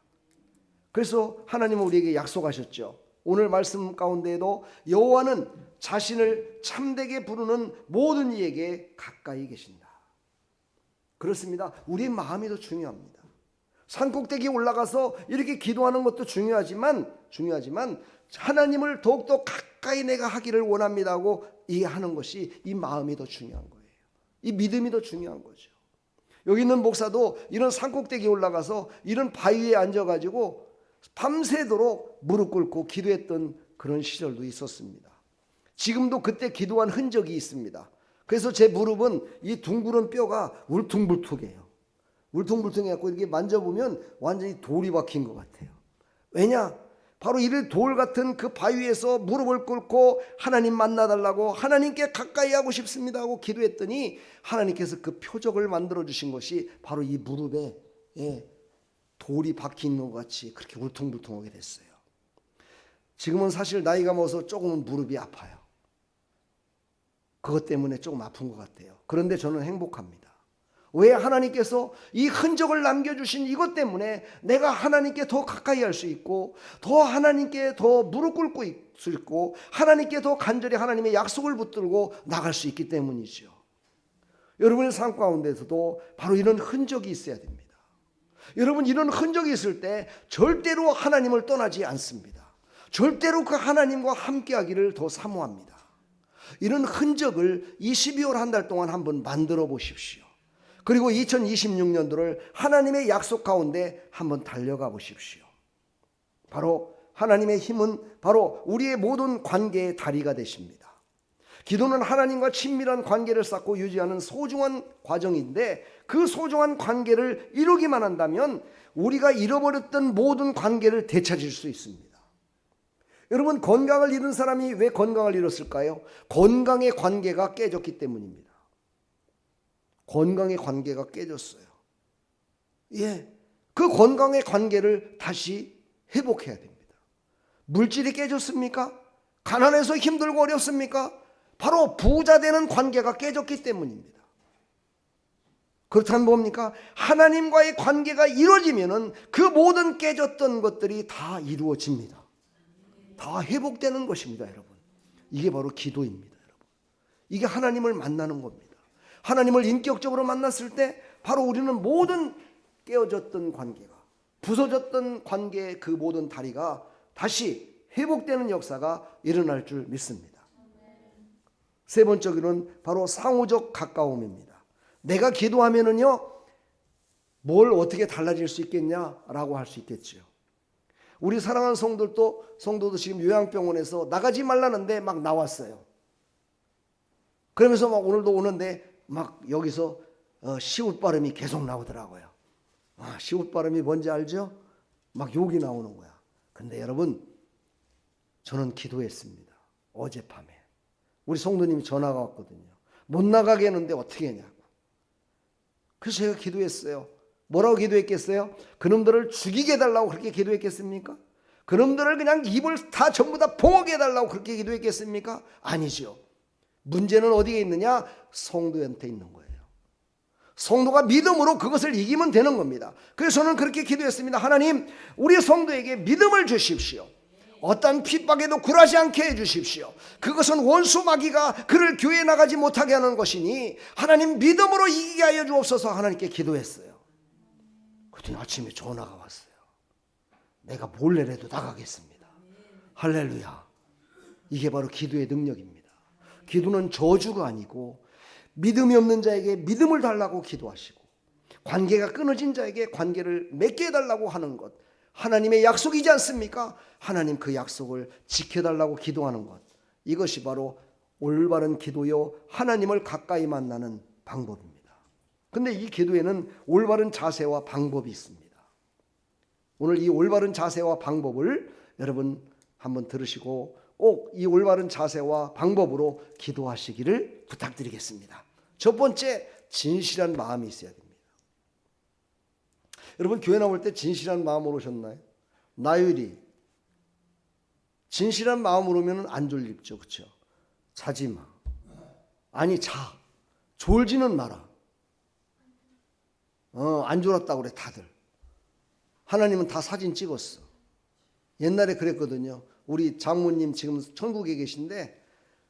그래서 하나님은 우리에게 약속하셨죠. 오늘 말씀 가운데에도 여호와는 자신을 참되게 부르는 모든 이에게 가까이 계신다. 그렇습니다. 우리의 마음이 더 중요합니다. 산꼭대기에 올라가서 이렇게 기도하는 것도 중요하지만 하나님을 더욱더 가까이 내가 하기를 원합니다 하고 이해하는 것이 이 마음이 더 중요한 거예요. 이 믿음이 더 중요한 거죠. 여기 있는 목사도 이런 산꼭대기에 올라가서 이런 바위에 앉아가지고 밤새도록 무릎 꿇고 기도했던 그런 시절도 있었습니다. 지금도 그때 기도한 흔적이 있습니다. 그래서 제 무릎은 이 둥그런 뼈가 울퉁불퉁해요. 울퉁불퉁해갖고 이렇게 만져보면 완전히 돌이 박힌 것 같아요. 왜냐? 바로 이런 돌 같은 그 바위에서 무릎을 꿇고 하나님 만나달라고 하나님께 가까이 하고 싶습니다 하고 기도했더니 하나님께서 그 표적을 만들어 주신 것이 바로 이 무릎에 돌이 박힌 것 같이 그렇게 울퉁불퉁하게 됐어요. 지금은 사실 나이가 먹어서 조금은 무릎이 아파요. 그것 때문에 조금 아픈 것 같아요. 그런데 저는 행복합니다. 왜? 하나님께서 이 흔적을 남겨주신 이것 때문에 내가 하나님께 더 가까이 할 수 있고 더 하나님께 더 무릎 꿇고 있을 수 있고 하나님께 더 간절히 하나님의 약속을 붙들고 나갈 수 있기 때문이죠. 여러분의 삶 가운데서도 바로 이런 흔적이 있어야 됩니다. 여러분, 이런 흔적이 있을 때 절대로 하나님을 떠나지 않습니다. 절대로 그 하나님과 함께하기를 더 사모합니다. 이런 흔적을 이 12월 한 달 동안 한번 만들어 보십시오. 그리고 2026년도를 하나님의 약속 가운데 한번 달려가 보십시오. 바로 하나님의 힘은 바로 우리의 모든 관계의 다리가 되십니다. 기도는 하나님과 친밀한 관계를 쌓고 유지하는 소중한 과정인데 그 소중한 관계를 이루기만 한다면 우리가 잃어버렸던 모든 관계를 되찾을 수 있습니다. 여러분, 건강을 잃은 사람이 왜 건강을 잃었을까요? 건강의 관계가 깨졌기 때문입니다. 건강의 관계가 깨졌어요. 예, 그 건강의 관계를 다시 회복해야 됩니다. 물질이 깨졌습니까? 가난해서 힘들고 어렵습니까? 바로 부자 되는 관계가 깨졌기 때문입니다. 그렇다면 뭡니까? 하나님과의 관계가 이루어지면은 그 모든 깨졌던 것들이 다 이루어집니다. 다 회복되는 것입니다, 여러분. 이게 바로 기도입니다, 여러분. 이게 하나님을 만나는 겁니다. 하나님을 인격적으로 만났을 때 바로 우리는 모든 깨어졌던 관계가, 부서졌던 관계의 그 모든 다리가 다시 회복되는 역사가 일어날 줄 믿습니다. 세 번째 기도는 바로 상호적 가까움입니다. 내가 기도하면은요, 뭘 어떻게 달라질 수 있겠냐라고 할 수 있겠지요. 우리 사랑하는 성도도 지금 요양병원에서 나가지 말라는데 막 나왔어요. 그러면서 막 오늘도 오는데 막 여기서 시옷 발음이 계속 나오더라고요. 시옷 발음이 뭔지 알죠? 막 욕이 나오는 거야. 근데 여러분, 저는 기도했습니다. 어젯밤에 우리 성도님이 전화가 왔거든요. 못 나가게 했는데 어떻게 하냐고. 그래서 제가 기도했어요. 뭐라고 기도했겠어요? 그놈들을 죽이게 해달라고 그렇게 기도했겠습니까? 그놈들을 그냥 입을 다 전부 다 봉하게 해달라고 그렇게 기도했겠습니까? 아니죠. 문제는 어디에 있느냐? 성도한테 있는 거예요. 성도가 믿음으로 그것을 이기면 되는 겁니다. 그래서 저는 그렇게 기도했습니다. 하나님, 우리 성도에게 믿음을 주십시오. 어떤 핍박에도 굴하지 않게 해주십시오. 그것은 원수 마귀가 그를 교회에 나가지 못하게 하는 것이니 하나님, 믿음으로 이기게 하여 주옵소서. 하나님께 기도했어요. 그랬더니 아침에 전화가 왔어요. 내가 몰래라도 나가겠습니다. 할렐루야. 이게 바로 기도의 능력입니다. 기도는 저주가 아니고 믿음이 없는 자에게 믿음을 달라고 기도하시고, 관계가 끊어진 자에게 관계를 맺게 해달라고 하는 것, 하나님의 약속이지 않습니까? 하나님 그 약속을 지켜달라고 기도하는 것, 이것이 바로 올바른 기도요, 하나님을 가까이 만나는 방법입니다. 근데 이 기도에는 올바른 자세와 방법이 있습니다. 오늘 이 올바른 자세와 방법을 여러분 한번 들으시고 꼭 이 올바른 자세와 방법으로 기도하시기를 부탁드리겠습니다. 첫 번째, 진실한 마음이 있어야 됩니다. 여러분, 교회 나올 때 진실한 마음으로 오셨나요? 나율이 진실한 마음으로 오면 안 졸립죠, 그렇죠? 자지 마. 아니, 자. 졸지는 마라. 안 졸았다고 그래 다들. 하나님은 다 사진 찍었어. 옛날에 그랬거든요. 우리 장모님 지금 천국에 계신데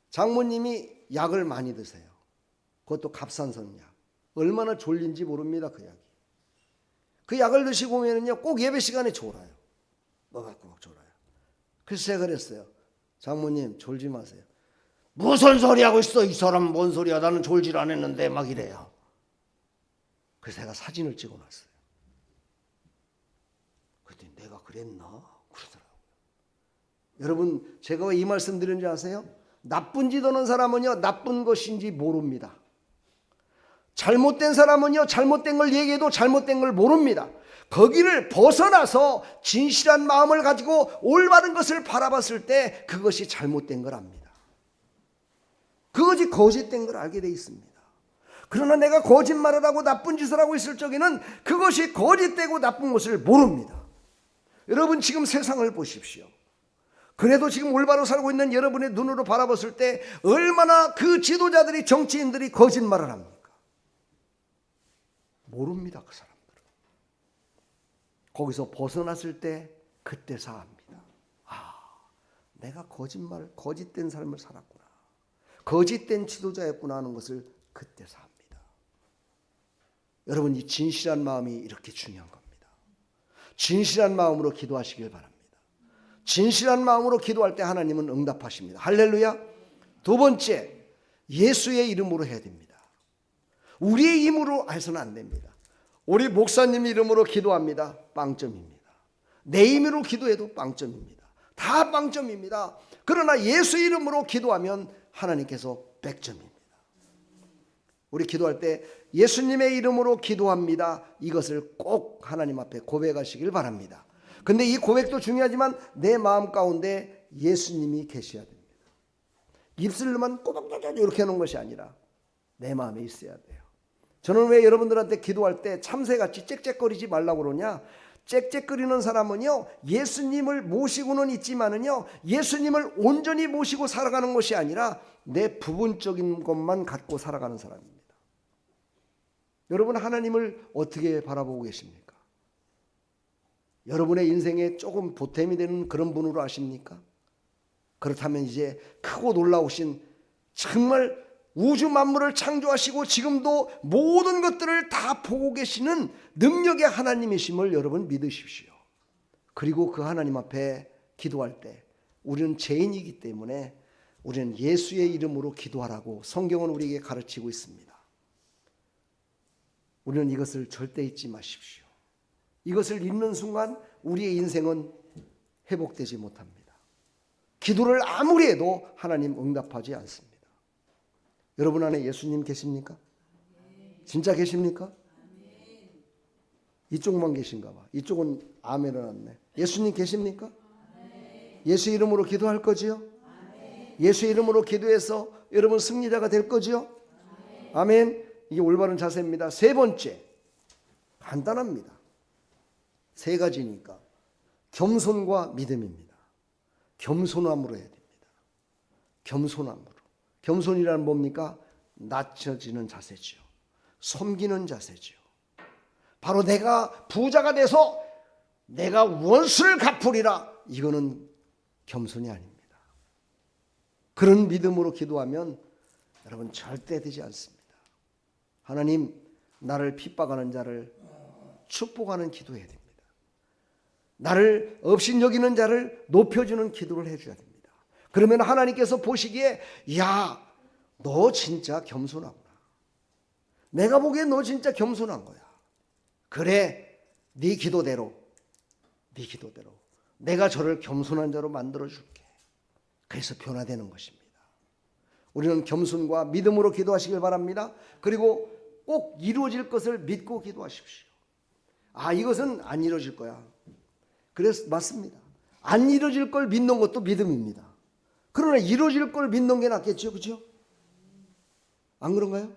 장모님이 약을 많이 드세요. 그것도 갑상선 약. 얼마나 졸린지 모릅니다, 그 약이. 그 약을 드시고 오면은요, 꼭 예배 시간에 졸아요. 먹어갖고 막 졸아요. 그래서 제가 그랬어요. 장모님, 졸지 마세요. 무슨 소리 하고 있어? 이 사람 뭔 소리야? 나는 졸질 안 했는데 막 이래요. 그래서 제가 사진을 찍어놨어요. 그랬더니 내가 그랬나? 그러더라고요. 여러분, 제가 왜 이 말씀 드리는지 아세요? 나쁜 짓 하는 사람은요, 나쁜 것인지 모릅니다. 잘못된 사람은요, 잘못된 걸 얘기해도 잘못된 걸 모릅니다. 거기를 벗어나서 진실한 마음을 가지고 올바른 것을 바라봤을 때 그것이 잘못된 걸 압니다. 그것이 거짓된 걸 알게 돼 있습니다. 그러나 내가 거짓말을 하고 나쁜 짓을 하고 있을 적에는 그것이 거짓되고 나쁜 것을 모릅니다. 여러분, 지금 세상을 보십시오. 그래도 지금 올바로 살고 있는 여러분의 눈으로 바라봤을 때 얼마나 그 지도자들이, 정치인들이 거짓말을 합니까? 모릅니다, 그 사람들은. 거기서 벗어났을 때 그때 사합니다. 내가 거짓된 삶을 살았구나. 거짓된 지도자였구나 하는 것을 그때 삽니다. 여러분, 이 진실한 마음이 이렇게 중요한 겁니다. 진실한 마음으로 기도하시길 바랍니다. 진실한 마음으로 기도할 때 하나님은 응답하십니다. 할렐루야. 두 번째, 예수의 이름으로 해야 됩니다. 우리의 힘으로 해서는 안 됩니다. 우리 목사님 이름으로 기도합니다. 빵점입니다. 내 힘으로 기도해도 빵점입니다. 다 빵점입니다. 그러나 예수 이름으로 기도하면 하나님께서 100점입니다. 우리 기도할 때 예수님의 이름으로 기도합니다. 이것을 꼭 하나님 앞에 고백하시길 바랍니다. 근데 이 고백도 중요하지만 내 마음 가운데 예수님이 계셔야 됩니다. 입술로만 꼬박꼬박 이렇게 하는 것이 아니라 내 마음에 있어야 돼요. 저는 왜 여러분들한테 기도할 때 참새같이 짹짹거리지 말라고 그러냐? 짹짹거리는 사람은요, 예수님을 모시고는 있지만은요, 예수님을 온전히 모시고 살아가는 것이 아니라 내 부분적인 것만 갖고 살아가는 사람입니다. 여러분, 하나님을 어떻게 바라보고 계십니까? 여러분의 인생에 조금 보탬이 되는 그런 분으로 아십니까? 그렇다면 이제 크고 놀라우신, 정말 우주 만물을 창조하시고 지금도 모든 것들을 다 보고 계시는 능력의 하나님이심을 여러분 믿으십시오. 그리고 그 하나님 앞에 기도할 때 우리는 죄인이기 때문에 우리는 예수의 이름으로 기도하라고 성경은 우리에게 가르치고 있습니다. 우리는 이것을 절대 잊지 마십시오. 이것을 잊는 순간 우리의 인생은 회복되지 못합니다. 기도를 아무리 해도 하나님 응답하지 않습니다. 여러분 안에 예수님 계십니까? 진짜 계십니까? 이쪽만 계신가 봐. 이쪽은 아멘을 안네. 예수님 계십니까? 예수 이름으로 기도할 거지요? 예수 이름으로 기도해서 여러분 승리자가 될 거지요? 아멘. 이게 올바른 자세입니다. 세 번째, 간단합니다. 세 가지니까 겸손과 믿음입니다. 겸손함으로 해야 됩니다. 겸손함으로. 겸손이란 뭡니까? 낮춰지는 자세죠. 섬기는 자세죠. 바로 내가 부자가 돼서 내가 원수를 갚으리라, 이거는 겸손이 아닙니다. 그런 믿음으로 기도하면 여러분 절대 되지 않습니다. 하나님, 나를 핍박하는 자를 축복하는 기도해야 됩니다. 나를 업신여기는 자를 높여주는 기도를 해줘야 됩니다. 그러면 하나님께서 보시기에, 야, 너 진짜 겸손하구나. 내가 보기에 너 진짜 겸손한 거야. 그래, 네 기도대로 내가 저를 겸손한 자로 만들어줄게. 그래서 변화되는 것입니다. 우리는 겸손과 믿음으로 기도하시길 바랍니다. 그리고 꼭 이루어질 것을 믿고 기도하십시오. 아, 이것은 안 이루어질 거야. 그래서 맞습니다. 안 이루어질 걸 믿는 것도 믿음입니다. 그러나 이루어질 걸 믿는 게 낫겠죠, 그렇죠? 안 그런가요?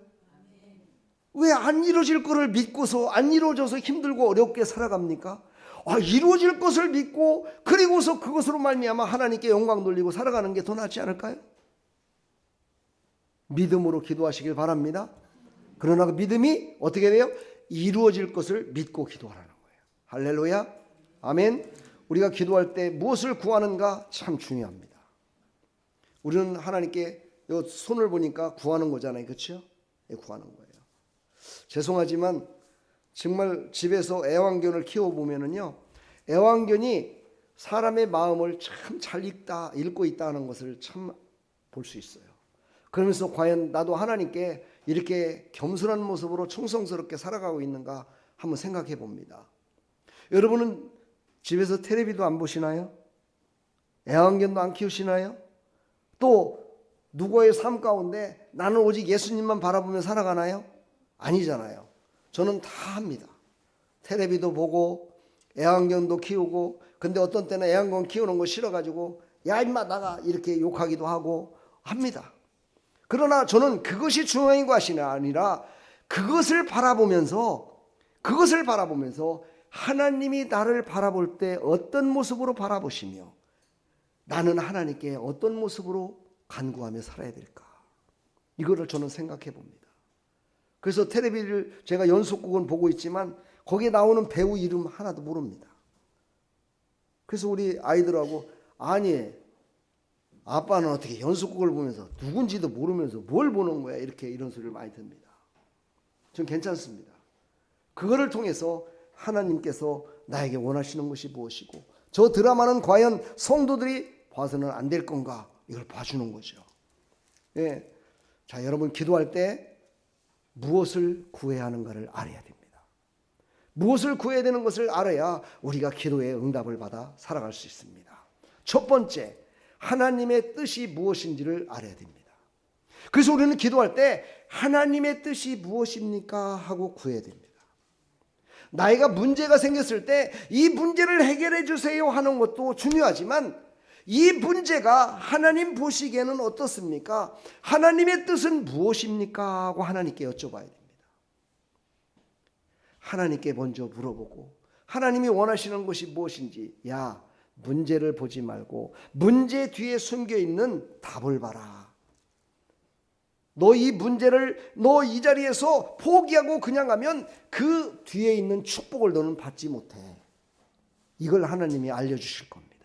왜 안 이루어질 거를 믿고서 안 이루어져서 힘들고 어렵게 살아갑니까? 아, 이루어질 것을 믿고 그리고서 그것으로 말미암아 하나님께 영광 돌리고 살아가는 게 더 낫지 않을까요? 믿음으로 기도하시길 바랍니다. 그러나 그 믿음이 어떻게 돼요? 이루어질 것을 믿고 기도하라는 거예요. 할렐루야, 아멘. 우리가 기도할 때 무엇을 구하는가 참 중요합니다. 우리는 하나님께 요 손을 보니까 구하는 거잖아요, 그렇죠? 구하는 거예요. 죄송하지만 정말 집에서 애완견을 키워보면은요, 애완견이 사람의 마음을 참 잘 읽고 있다는 것을 참 볼 수 있어요. 그러면서 과연 나도 하나님께 이렇게 겸손한 모습으로 충성스럽게 살아가고 있는가 한번 생각해 봅니다. 여러분은 집에서 텔레비도 안 보시나요? 애완견도 안 키우시나요? 또 누구의 삶 가운데 나는 오직 예수님만 바라보며 살아가나요? 아니잖아요. 저는 다 합니다. 텔레비도 보고 애완견도 키우고, 근데 어떤 때는 애완견 키우는 거 싫어가지고 야 임마 나가 이렇게 욕하기도 하고 합니다. 그러나 저는 그것이 중요한 것이 아니라 그것을 바라보면서 하나님이 나를 바라볼 때 어떤 모습으로 바라보시며 나는 하나님께 어떤 모습으로 간구하며 살아야 될까, 이거를 저는 생각해 봅니다. 그래서 텔레비를 제가 연속극은 보고 있지만 거기에 나오는 배우 이름 하나도 모릅니다. 그래서 우리 아이들하고, 아니 아빠는 어떻게 연속극을 보면서 누군지도 모르면서 뭘 보는 거야, 이런 소리를 많이 듭니다. 전 괜찮습니다. 그거를 통해서 하나님께서 나에게 원하시는 것이 무엇이고 저 드라마는 과연 성도들이 봐서는 안 될 건가, 이걸 봐주는 거죠. 예. 자, 여러분 기도할 때 무엇을 구해야 하는가를 알아야 됩니다. 무엇을 구해야 되는 것을 알아야 우리가 기도의 응답을 받아 살아갈 수 있습니다. 첫 번째, 하나님의 뜻이 무엇인지를 알아야 됩니다. 그래서 우리는 기도할 때 하나님의 뜻이 무엇입니까 하고 구해야 됩니다. 나이가 문제가 생겼을 때 이 문제를 해결해 주세요 하는 것도 중요하지만 이 문제가 하나님 보시기에는 어떻습니까? 하나님의 뜻은 무엇입니까? 하고 하나님께 여쭤봐야 됩니다. 하나님께 먼저 물어보고 하나님이 원하시는 것이 무엇인지, 야, 문제를 보지 말고 문제 뒤에 숨겨있는 답을 봐라. 너 이 문제를 너 이 자리에서 포기하고 그냥 가면 그 뒤에 있는 축복을 너는 받지 못해. 이걸 하나님이 알려주실 겁니다.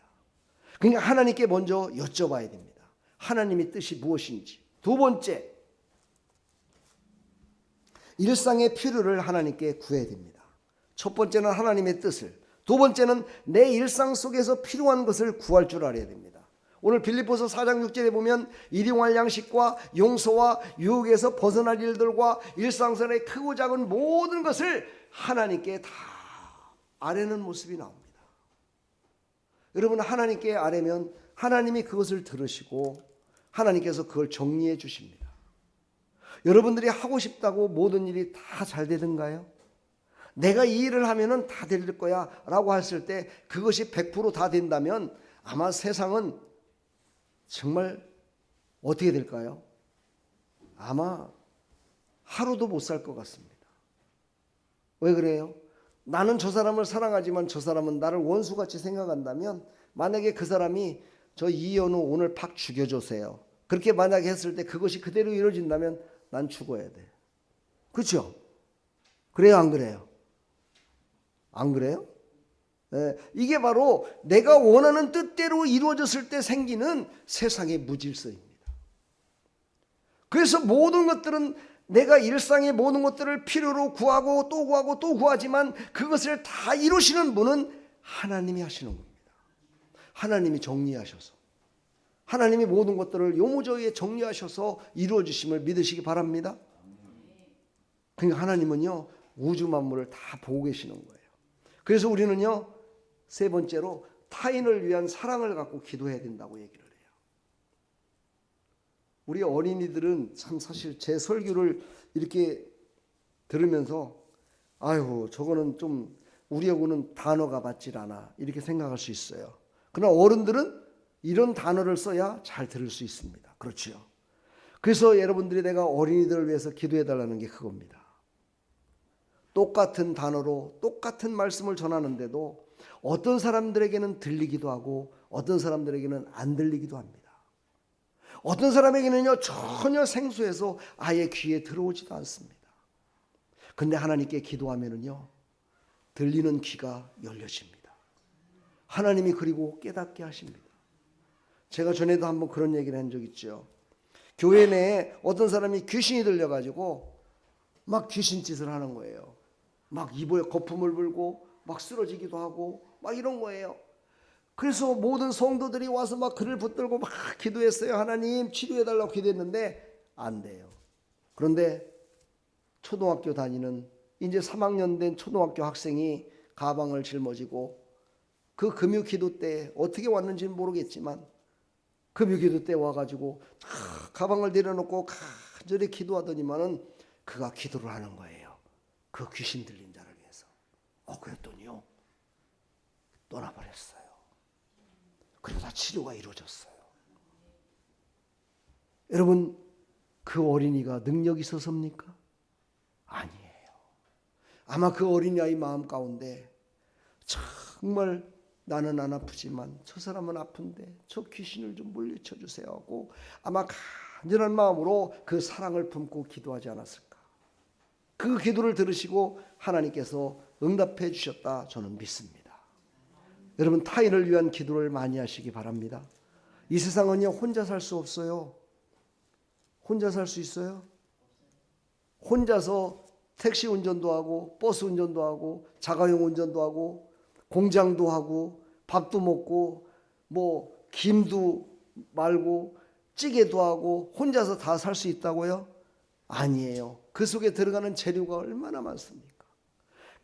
그러니까 하나님께 먼저 여쭤봐야 됩니다. 하나님의 뜻이 무엇인지. 두 번째, 일상의 필요를 하나님께 구해야 됩니다. 첫 번째는 하나님의 뜻을, 두 번째는 내 일상 속에서 필요한 것을 구할 줄 알아야 됩니다. 오늘 빌립보서 4장 6절에 보면 일용할 양식과 용서와 유혹에서 벗어날 일들과 일상생활의 크고 작은 모든 것을 하나님께 다 아뢰는 모습이 나옵니다. 여러분, 하나님께 아뢰면 하나님이 그것을 들으시고 하나님께서 그걸 정리해 주십니다. 여러분들이 하고 싶다고 모든 일이 다 잘 되던가요? 내가 이 일을 하면은 다 될 거야 라고 했을 때 그것이 100% 다 된다면 아마 세상은 정말 어떻게 될까요? 아마 하루도 못 살 것 같습니다. 왜 그래요? 나는 저 사람을 사랑하지만 저 사람은 나를 원수같이 생각한다면, 만약에 그 사람이 저 이현우 오늘 팍 죽여주세요, 그렇게 만약에 했을 때 그것이 그대로 이루어진다면 난 죽어야 돼. 그렇죠? 그래요, 안 그래요? 안 그래요? 네, 이게 바로 내가 원하는 뜻대로 이루어졌을 때 생기는 세상의 무질서입니다. 그래서 모든 것들은 내가 일상의 모든 것들을 필요로 구하고 또 구하고 또 구하지만 그것을 다 이루시는 분은 하나님이 하시는 겁니다. 하나님이 정리하셔서, 하나님이 모든 것들을 요무저이에 정리하셔서 이루어 주심을 믿으시기 바랍니다. 그러니까 하나님은요, 우주 만물을 다 보고 계시는 거예요. 그래서 우리는요, 세 번째로 타인을 위한 사랑을 갖고 기도해야 된다고 얘기를 해요. 우리 어린이들은 참 사실 제 설교를 이렇게 들으면서 아유, 저거는 좀 우리하고는 단어가 맞질 않아 이렇게 생각할 수 있어요. 그러나 어른들은 이런 단어를 써야 잘 들을 수 있습니다. 그렇죠? 그래서 여러분들이 내가 어린이들을 위해서 기도해 달라는 게 그겁니다. 똑같은 단어로 똑같은 말씀을 전하는데도 어떤 사람들에게는 들리기도 하고 어떤 사람들에게는 안 들리기도 합니다. 어떤 사람에게는요, 전혀 생소해서 아예 귀에 들어오지도 않습니다. 근데 하나님께 기도하면은요, 들리는 귀가 열려집니다. 하나님이 그리고 깨닫게 하십니다. 제가 전에도 한번 그런 얘기를 한 적 있죠. 교회 내에 어떤 사람이 귀신이 들려가지고 막 귀신 짓을 하는 거예요. 막 입에 거품을 불고 막 쓰러지기도 하고 막 이런 거예요. 그래서 모든 성도들이 와서 막 그를 붙들고 막 기도했어요. 하나님 치료해달라고 기도했는데 안 돼요. 그런데 초등학교 다니는 이제 3학년 된 초등학교 학생이 가방을 짊어지고 그 금요 기도 때 어떻게 왔는지는 모르겠지만 금요 기도 때 와가지고 가방을 내려놓고 간절히 기도하더니만은 그가 기도를 하는 거예요. 그 귀신 들린 자를 위해서. 그랬더니요, 떠나버렸어요. 그리고 다 치료가 이루어졌어요. 여러분, 그 어린이가 능력이 있어서입니까? 아니에요. 아마 그 어린아이 마음 가운데 정말 나는 안 아프지만 저 사람은 아픈데 저 귀신을 좀 물리쳐 주세요 하고 아마 간절한 마음으로 그 사랑을 품고 기도하지 않았을까. 그 기도를 들으시고 하나님께서 응답해 주셨다 저는 믿습니다. 여러분, 타인을 위한 기도를 많이 하시기 바랍니다. 이 세상은요, 혼자 살 수 없어요. 혼자 살 수 있어요? 혼자서 택시 운전도 하고 버스 운전도 하고 자가용 운전도 하고 공장도 하고 밥도 먹고 뭐 김도 말고 찌개도 하고 혼자서 다 살 수 있다고요? 아니에요. 그 속에 들어가는 재료가 얼마나 많습니까?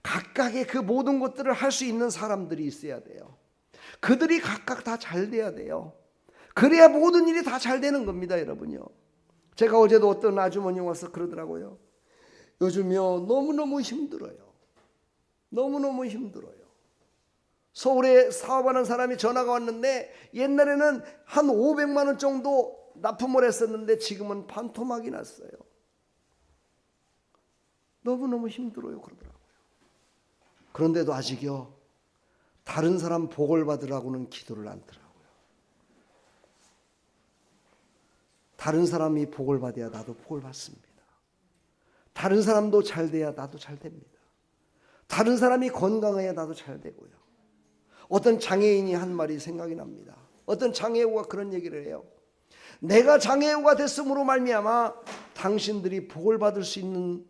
각각의 그 모든 것들을 할 수 있는 사람들이 있어야 돼요. 그들이 각각 다 잘 돼야 돼요. 그래야 모든 일이 다 잘 되는 겁니다, 여러분요. 제가 어제도 어떤 아주머니 와서 그러더라고요. 요즘요, 너무너무 힘들어요. 너무너무 힘들어요. 서울에 사업하는 사람이 전화가 왔는데 옛날에는 한 500만 원 정도 납품을 했었는데 지금은 반토막이 났어요. 너무너무 힘들어요 그러더라고요. 그런데도 아직요 다른 사람 복을 받으라고는 기도를 안 하더라고요. 다른 사람이 복을 받아야 나도 복을 받습니다. 다른 사람도 잘 돼야 나도 잘 됩니다. 다른 사람이 건강해야 나도 잘 되고요. 어떤 장애인이 한 말이 생각이 납니다. 어떤 장애우가 그런 얘기를 해요. 내가 장애우가 됐음으로 말미암아 당신들이 복을 받을 수 있는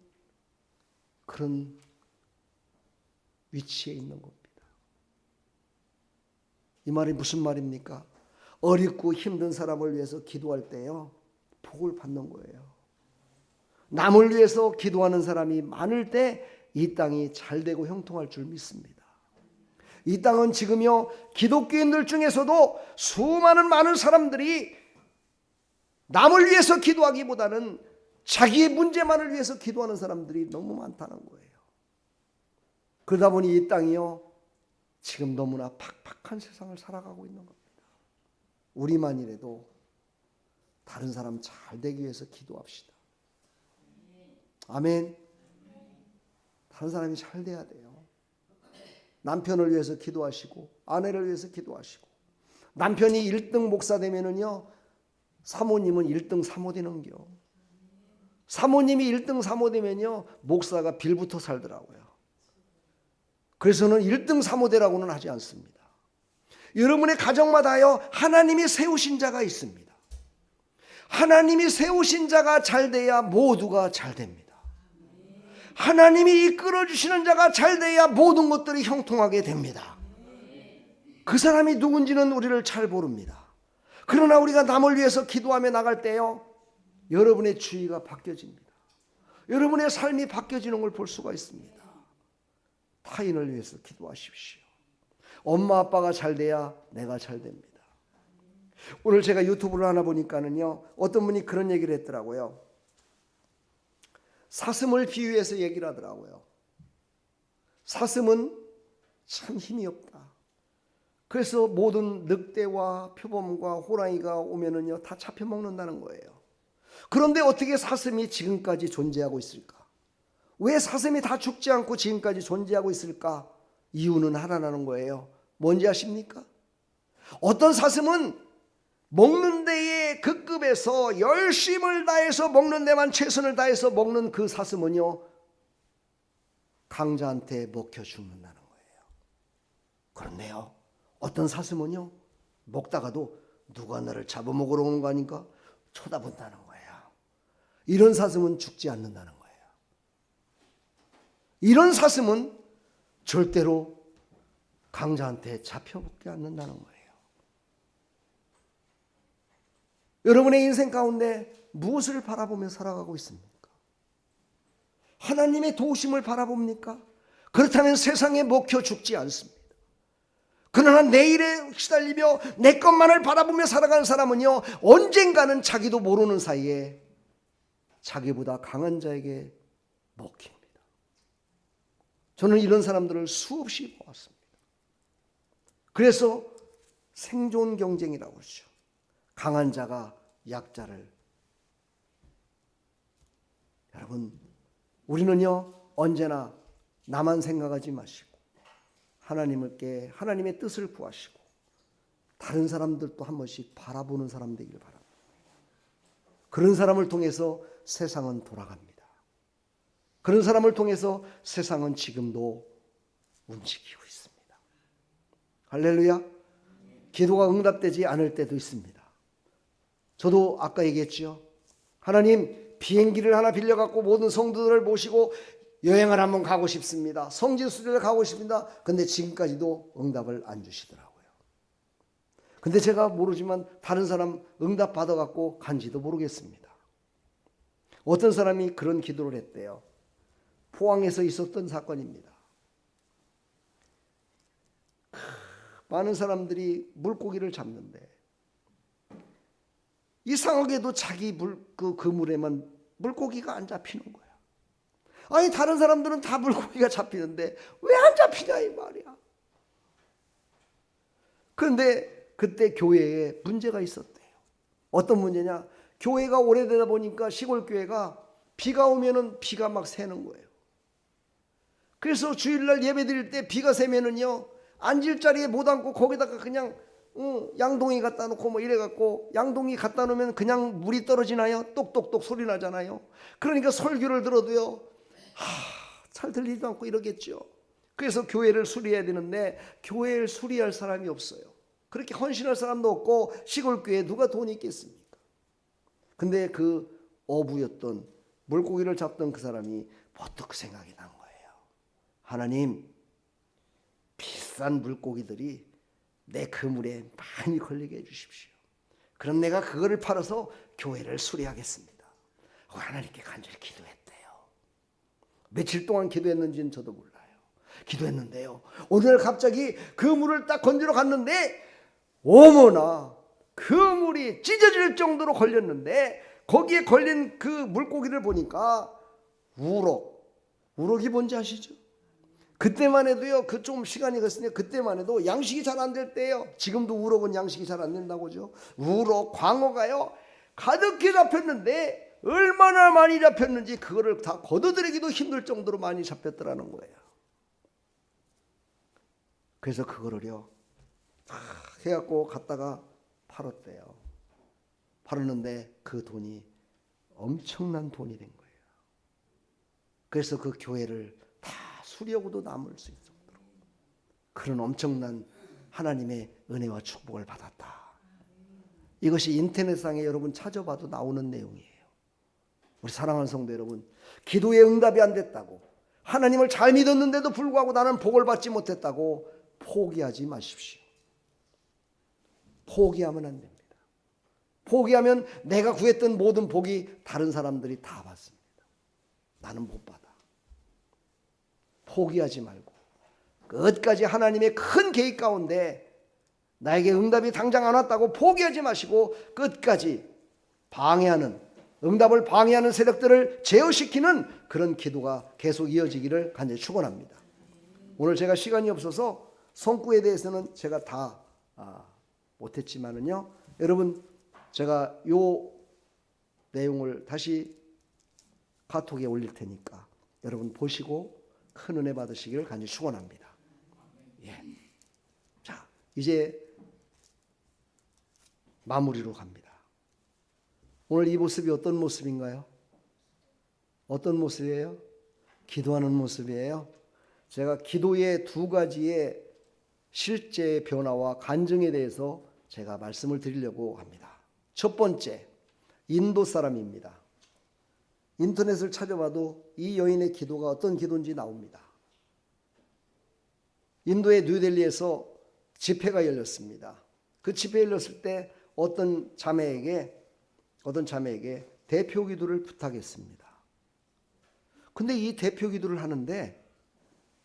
그런 위치에 있는 겁니다. 이 말이 무슨 말입니까? 어렵고 힘든 사람을 위해서 기도할 때요 복을 받는 거예요. 남을 위해서 기도하는 사람이 많을 때 이 땅이 잘 되고 형통할 줄 믿습니다. 이 땅은 지금요 기독교인들 중에서도 많은 사람들이 남을 위해서 기도하기보다는 자기의 문제만을 위해서 기도하는 사람들이 너무 많다는 거예요. 그러다 보니 이 땅이요 지금 너무나 팍팍한 세상을 살아가고 있는 겁니다. 우리만이라도 다른 사람 잘 되기 위해서 기도합시다. 아멘. 다른 사람이 잘 돼야 돼요. 남편을 위해서 기도하시고 아내를 위해서 기도하시고 남편이 1등 목사 되면은요 사모님은 1등 사모 되는겨. 사모님이 1등 사모 되면요 목사가 빌부터 살더라고요. 그래서는 1등 사모 되라고는 하지 않습니다. 여러분의 가정마다요 하나님이 세우신 자가 있습니다. 하나님이 세우신 자가 잘 돼야 모두가 잘 됩니다. 하나님이 이끌어주시는 자가 잘 돼야 모든 것들이 형통하게 됩니다. 그 사람이 누군지는 우리를 잘 모릅니다. 그러나 우리가 남을 위해서 기도하며 나갈 때요 여러분의 주의가 바뀌어집니다. 여러분의 삶이 바뀌어지는 걸 볼 수가 있습니다. 타인을 위해서 기도하십시오. 엄마 아빠가 잘 돼야 내가 잘 됩니다. 오늘 제가 유튜브를 하나 보니까는요 어떤 분이 그런 얘기를 했더라고요. 사슴을 비유해서 얘기를 하더라고요. 사슴은 참 힘이 없다. 그래서 모든 늑대와 표범과 호랑이가 오면은요 다 잡혀 먹는다는 거예요. 그런데 어떻게 사슴이 지금까지 존재하고 있을까? 왜 사슴이 다 죽지 않고 지금까지 존재하고 있을까? 이유는 하나라는 거예요. 뭔지 아십니까? 어떤 사슴은 먹는 데에 그 급에서 열심을 다해서 먹는 데만 최선을 다해서 먹는 그 사슴은요 강자한테 먹혀 죽는다는 거예요. 그런데요 어떤 사슴은요 먹다가도 누가 나를 잡아먹으러 오는 거 아닌가 쳐다본다는 거예요. 이런 사슴은 죽지 않는다는 거예요. 이런 사슴은 절대로 강자한테 잡혀먹지 않는다는 거예요. 여러분의 인생 가운데 무엇을 바라보며 살아가고 있습니까? 하나님의 도우심을 바라봅니까? 그렇다면 세상에 먹혀 죽지 않습니다. 그러나 내일에 시달리며 내 것만을 바라보며 살아가는 사람은요 언젠가는 자기도 모르는 사이에 자기보다 강한 자에게 먹힙니다. 저는 이런 사람들을 수없이 보았습니다. 그래서 생존 경쟁이라고 하죠. 강한 자가 약자를. 여러분 우리는요 언제나 나만 생각하지 마시고 하나님께 하나님의 뜻을 구하시고 다른 사람들도 한 번씩 바라보는 사람 되기를 바랍니다. 그런 사람을 통해서 세상은 돌아갑니다. 그런 사람을 통해서 세상은 지금도 움직이고 있습니다. 할렐루야. 기도가 응답되지 않을 때도 있습니다. 저도 아까 얘기했죠. 하나님 비행기를 하나 빌려갖고 모든 성도들을 모시고 여행을 한번 가고 싶습니다. 성지 순례를 가고 싶습니다. 근데 지금까지도 응답을 안 주시더라고요. 근데 제가 모르지만 다른 사람 응답 받아갖고 간지도 모르겠습니다. 어떤 사람이 그런 기도를 했대요. 포항에서 있었던 사건입니다. 많은 사람들이 물고기를 잡는데 이상하게도 자기 그 물에만 물고기가 안 잡히는 거야. 아니 다른 사람들은 다 물고기가 잡히는데 왜 안 잡히냐 이 말이야. 그런데 그때 교회에 문제가 있었대요. 어떤 문제냐? 교회가 오래되다 보니까 시골 교회가 비가 오면은 비가 막 새는 거예요. 그래서 주일날 예배 드릴 때 비가 새면은요, 앉을 자리에 못 앉고 거기다가 그냥 양동이 갖다 놓고 뭐 이래 갖고, 양동이 갖다 놓으면 그냥 물이 떨어지나요? 똑똑똑 소리 나잖아요. 그러니까 설교를 들어도요, 잘 들리지도 않고 이러겠죠. 그래서 교회를 수리해야 되는데 교회를 수리할 사람이 없어요. 그렇게 헌신할 사람도 없고 시골 교회에 누가 돈이 있겠습니까? 근데 그 어부였던, 물고기를 잡던 그 사람이 버뜩 생각이 난 거예요. 하나님, 비싼 물고기들이 내 그물에 많이 걸리게 해주십시오. 그럼 내가 그거를 팔아서 교회를 수리하겠습니다. 하나님께 간절히 기도했대요. 며칠 동안 기도했는지는 저도 몰라요. 기도했는데요, 오늘 갑자기 그 물을 딱 건지러 갔는데 어머나, 그 물이 찢어질 정도로 걸렸는데 거기에 걸린 그 물고기를 보니까 우럭이 뭔지 아시죠? 그때만 해도요, 그 좀 시간이 갔으니까 그때만 해도 양식이 잘 안 될 때예요. 지금도 우럭은 양식이 잘 안 된다고죠. 우럭, 광어가요 가득히 잡혔는데 얼마나 많이 잡혔는지 그거를 다 걷어들이기도 힘들 정도로 많이 잡혔더라는 거예요. 그래서 그거를요 해갖고 갔다가 팔았대요. 팔았는데 그 돈이 엄청난 돈이 된 거예요. 그래서 그 교회를 다 수리하고도 남을 수 있도록 그런 엄청난 하나님의 은혜와 축복을 받았다. 이것이 인터넷상에 여러분 찾아봐도 나오는 내용이에요. 우리 사랑하는 성도 여러분, 기도의 응답이 안 됐다고, 하나님을 잘 믿었는데도 불구하고 나는 복을 받지 못했다고 포기하지 마십시오. 포기하면 안 됩니다. 포기하면 내가 구했던 모든 복이 다른 사람들이 다 받습니다. 나는 못 받아. 포기하지 말고 끝까지 하나님의 큰 계획 가운데 나에게 응답이 당장 안 왔다고 포기하지 마시고 끝까지 방해하는, 응답을 방해하는 세력들을 제어시키는 그런 기도가 계속 이어지기를 간절히 축원합니다. 오늘 제가 시간이 없어서 성구에 대해서는 제가 다 못했지만은요, 여러분 제가 요 내용을 다시 카톡에 올릴 테니까 여러분 보시고 큰 은혜 받으시기를 간절히 축원합니다. 예. 자, 이제 마무리로 갑니다. 오늘 이 모습이 어떤 모습인가요? 어떤 모습이에요? 기도하는 모습이에요. 제가 기도의 두 가지의 실제 변화와 간증에 대해서 제가 말씀을 드리려고 합니다. 첫 번째, 인도 사람입니다. 인터넷을 찾아봐도 이 여인의 기도가 어떤 기도인지 나옵니다. 인도의 뉴델리에서 집회가 열렸습니다. 그 집회 열렸을 때 어떤 자매에게 대표 기도를 부탁했습니다. 근데 이 대표 기도를 하는데,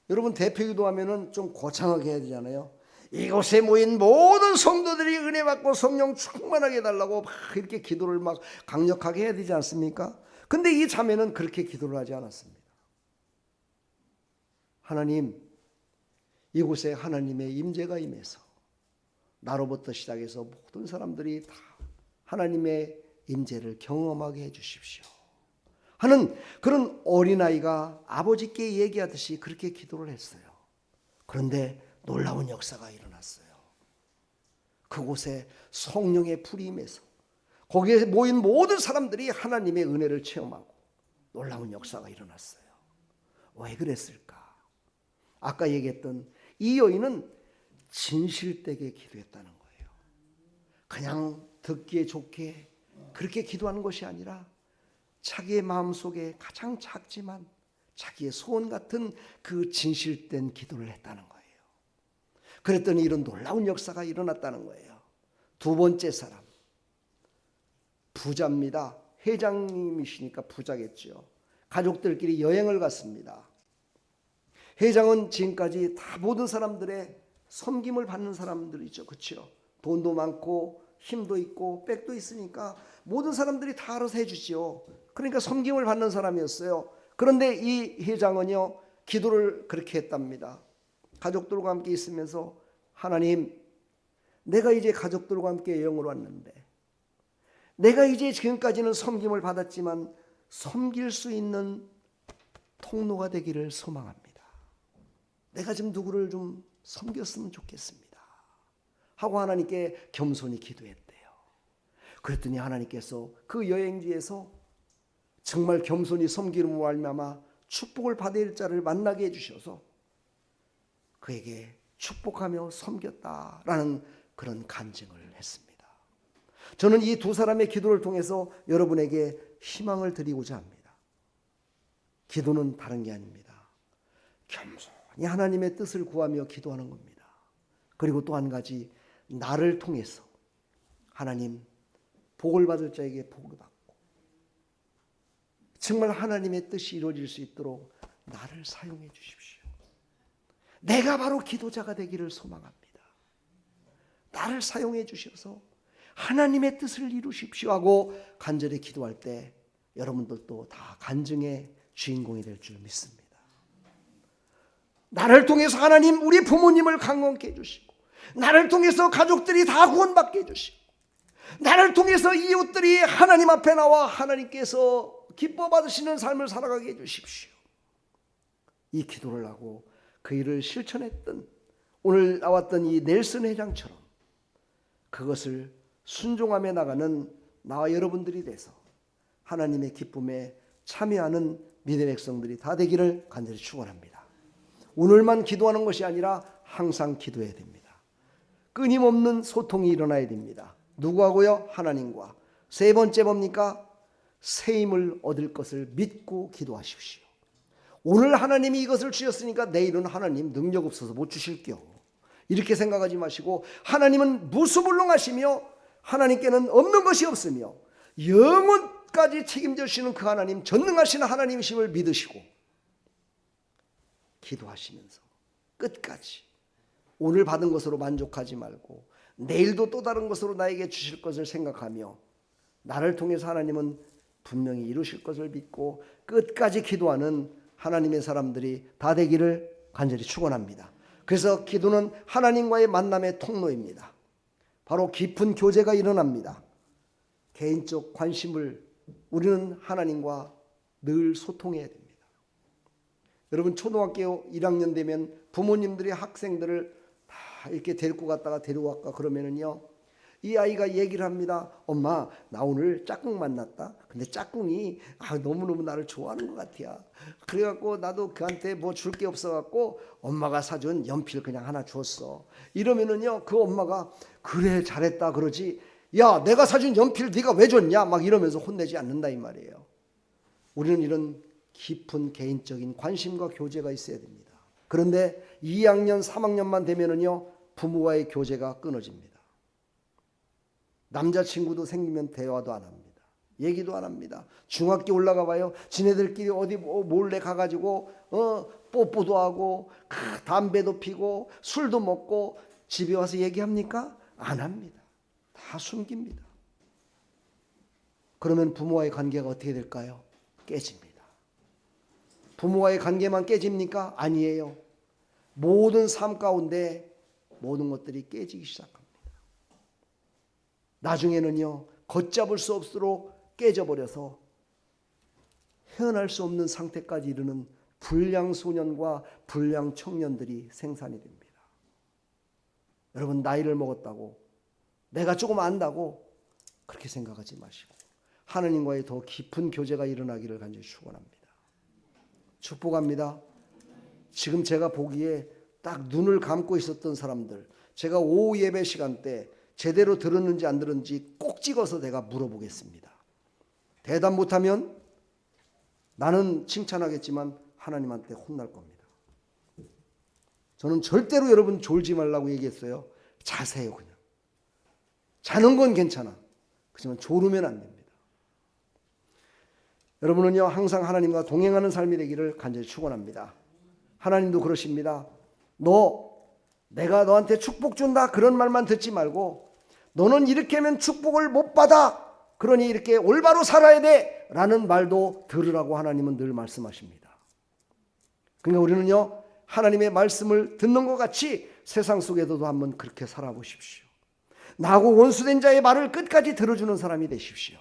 여러분 대표 기도하면은 좀 거창하게 해야 되잖아요. 이곳에 모인 모든 성도들이 은혜 받고 성령 충만하게 해달라고 막 이렇게 기도를 막 강력하게 해야 되지 않습니까? 근데 이 자매는 그렇게 기도를 하지 않았습니다. 하나님, 이곳에 하나님의 임재가 임해서 나로부터 시작해서 모든 사람들이 다 하나님의 임재를 경험하게 해주십시오 하는 그런 어린아이가 아버지께 얘기하듯이 그렇게 기도를 했어요. 그런데 놀라운 역사가 일어났어요. 그곳에 성령의 불이 임해서 거기에 모인 모든 사람들이 하나님의 은혜를 체험하고 놀라운 역사가 일어났어요. 왜 그랬을까? 아까 얘기했던 이 여인은 진실되게 기도했다는 거예요. 그냥 듣기에 좋게 그렇게 기도하는 것이 아니라 자기의 마음속에 가장 작지만 자기의 소원 같은 그 진실된 기도를 했다는 거예요. 그랬더니 이런 놀라운 역사가 일어났다는 거예요. 두 번째 사람, 부자입니다. 회장님이시니까 부자겠죠. 가족들끼리 여행을 갔습니다. 회장은 지금까지 다 모든 사람들의 섬김을 받는 사람들이죠. 그렇죠? 돈도 많고 힘도 있고 백도 있으니까 모든 사람들이 다 알아서 해주지요. 그러니까 섬김을 받는 사람이었어요. 그런데 이 회장은요, 기도를 그렇게 했답니다. 가족들과 함께 있으면서 하나님, 내가 이제 가족들과 함께 여행을 왔는데 내가 이제 지금까지는 섬김을 받았지만 섬길 수 있는 통로가 되기를 소망합니다. 내가 지금 누구를 좀 섬겼으면 좋겠습니다 하고 하나님께 겸손히 기도했대요. 그랬더니 하나님께서 그 여행지에서 정말 겸손히 섬기는 말미암아 축복을 받을 자를 만나게 해주셔서 그에게 축복하며 섬겼다라는 그런 간증을 했습니다. 저는 이 두 사람의 기도를 통해서 여러분에게 희망을 드리고자 합니다. 기도는 다른 게 아닙니다. 겸손히 하나님의 뜻을 구하며 기도하는 겁니다. 그리고 또 한 가지, 나를 통해서 하나님 복을 받을 자에게 복을 받고 정말 하나님의 뜻이 이루어질 수 있도록 나를 사용해 주십시오. 내가 바로 기도자가 되기를 소망합니다. 나를 사용해 주셔서 하나님의 뜻을 이루십시오 하고 간절히 기도할 때 여러분들도 다 간증의 주인공이 될 줄 믿습니다. 나를 통해서 하나님 우리 부모님을 강건케 해주시고, 나를 통해서 가족들이 다 구원받게 해주시고, 나를 통해서 이웃들이 하나님 앞에 나와 하나님께서 기뻐 받으시는 삶을 살아가게 해주십시오. 이 기도를 하고 그 일을 실천했던 오늘 나왔던 이 넬슨 회장처럼 그것을 순종하며 나가는 나와 여러분들이 돼서 하나님의 기쁨에 참여하는 믿음의 백성들이 다 되기를 간절히 축원합니다. 오늘만 기도하는 것이 아니라 항상 기도해야 됩니다. 끊임없는 소통이 일어나야 됩니다. 누구하고요? 하나님과. 세 번째 뭡니까? 새 힘을 얻을 것을 믿고 기도하십시오. 오늘 하나님이 이것을 주셨으니까 내일은 하나님 능력 없어서 못 주실게요. 이렇게 생각하지 마시고 하나님은 무수불능하시며 하나님께는 없는 것이 없으며 영원까지 책임져 주시는 그 하나님, 전능하신 하나님이심을 믿으시고 기도하시면서 끝까지 오늘 받은 것으로 만족하지 말고 내일도 또 다른 것으로 나에게 주실 것을 생각하며 나를 통해서 하나님은 분명히 이루실 것을 믿고 끝까지 기도하는 하나님의 사람들이 다 되기를 간절히 축원합니다. 그래서 기도는 하나님과의 만남의 통로입니다. 바로 깊은 교제가 일어납니다. 개인적 관심을 우리는 하나님과 늘 소통해야 됩니다. 여러분 초등학교 1학년 되면 부모님들이 학생들을 다 이렇게 데리고 갔다가 데려왔까 그러면은요, 이 아이가 얘기를 합니다. 엄마, 나 오늘 짝꿍 만났다. 근데 짝꿍이 너무너무 나를 좋아하는 것 같아요. 그래갖고 나도 그한테 뭐 줄 게 없어갖고 엄마가 사준 연필 그냥 하나 줬어. 이러면은요, 그 엄마가 그래 잘했다 그러지, 야 내가 사준 연필 네가 왜 줬냐 막 이러면서 혼내지 않는다 이 말이에요. 우리는 이런 깊은 개인적인 관심과 교제가 있어야 됩니다. 그런데 2학년 3학년만 되면은요, 부모와의 교제가 끊어집니다. 남자친구도 생기면 대화도 안 합니다. 얘기도 안 합니다. 중학교 올라가 봐요. 지네들끼리 어디 몰래 가가지고 뽀뽀도 하고 담배도 피고 술도 먹고 집에 와서 얘기합니까? 안 합니다. 다 숨깁니다. 그러면 부모와의 관계가 어떻게 될까요? 깨집니다. 부모와의 관계만 깨집니까? 아니에요. 모든 삶 가운데 모든 것들이 깨지기 시작합니다. 나중에는요, 걷잡을 수 없도록 깨져버려서 헤어날 수 없는 상태까지 이르는 불량 소년과 불량 청년들이 생산이 됩니다. 여러분, 나이를 먹었다고 내가 조금 안다고 그렇게 생각하지 마시고 하나님과의 더 깊은 교제가 일어나기를 간절히 축원합니다. 축복합니다. 지금 제가 보기에 딱 눈을 감고 있었던 사람들, 제가 오후 예배 시간 때 제대로 들었는지 안 들었는지 꼭 찍어서 내가 물어보겠습니다. 대답 못하면 나는 칭찬하겠지만 하나님한테 혼날 겁니다. 저는 절대로 여러분 졸지 말라고 얘기했어요. 자세요 그냥. 자는 건 괜찮아. 그렇지만 졸으면 안 됩니다. 여러분은요, 항상 하나님과 동행하는 삶이 되기를 간절히 축원합니다. 하나님도 그러십니다. 내가 너한테 축복 준다 그런 말만 듣지 말고 너는 이렇게 하면 축복을 못 받아. 그러니 이렇게 올바로 살아야 돼 라는 말도 들으라고 하나님은 늘 말씀하십니다. 그러니까 우리는요, 하나님의 말씀을 듣는 것 같이 세상 속에서도 한번 그렇게 살아보십시오. 나하고 원수된 자의 말을 끝까지 들어주는 사람이 되십시오.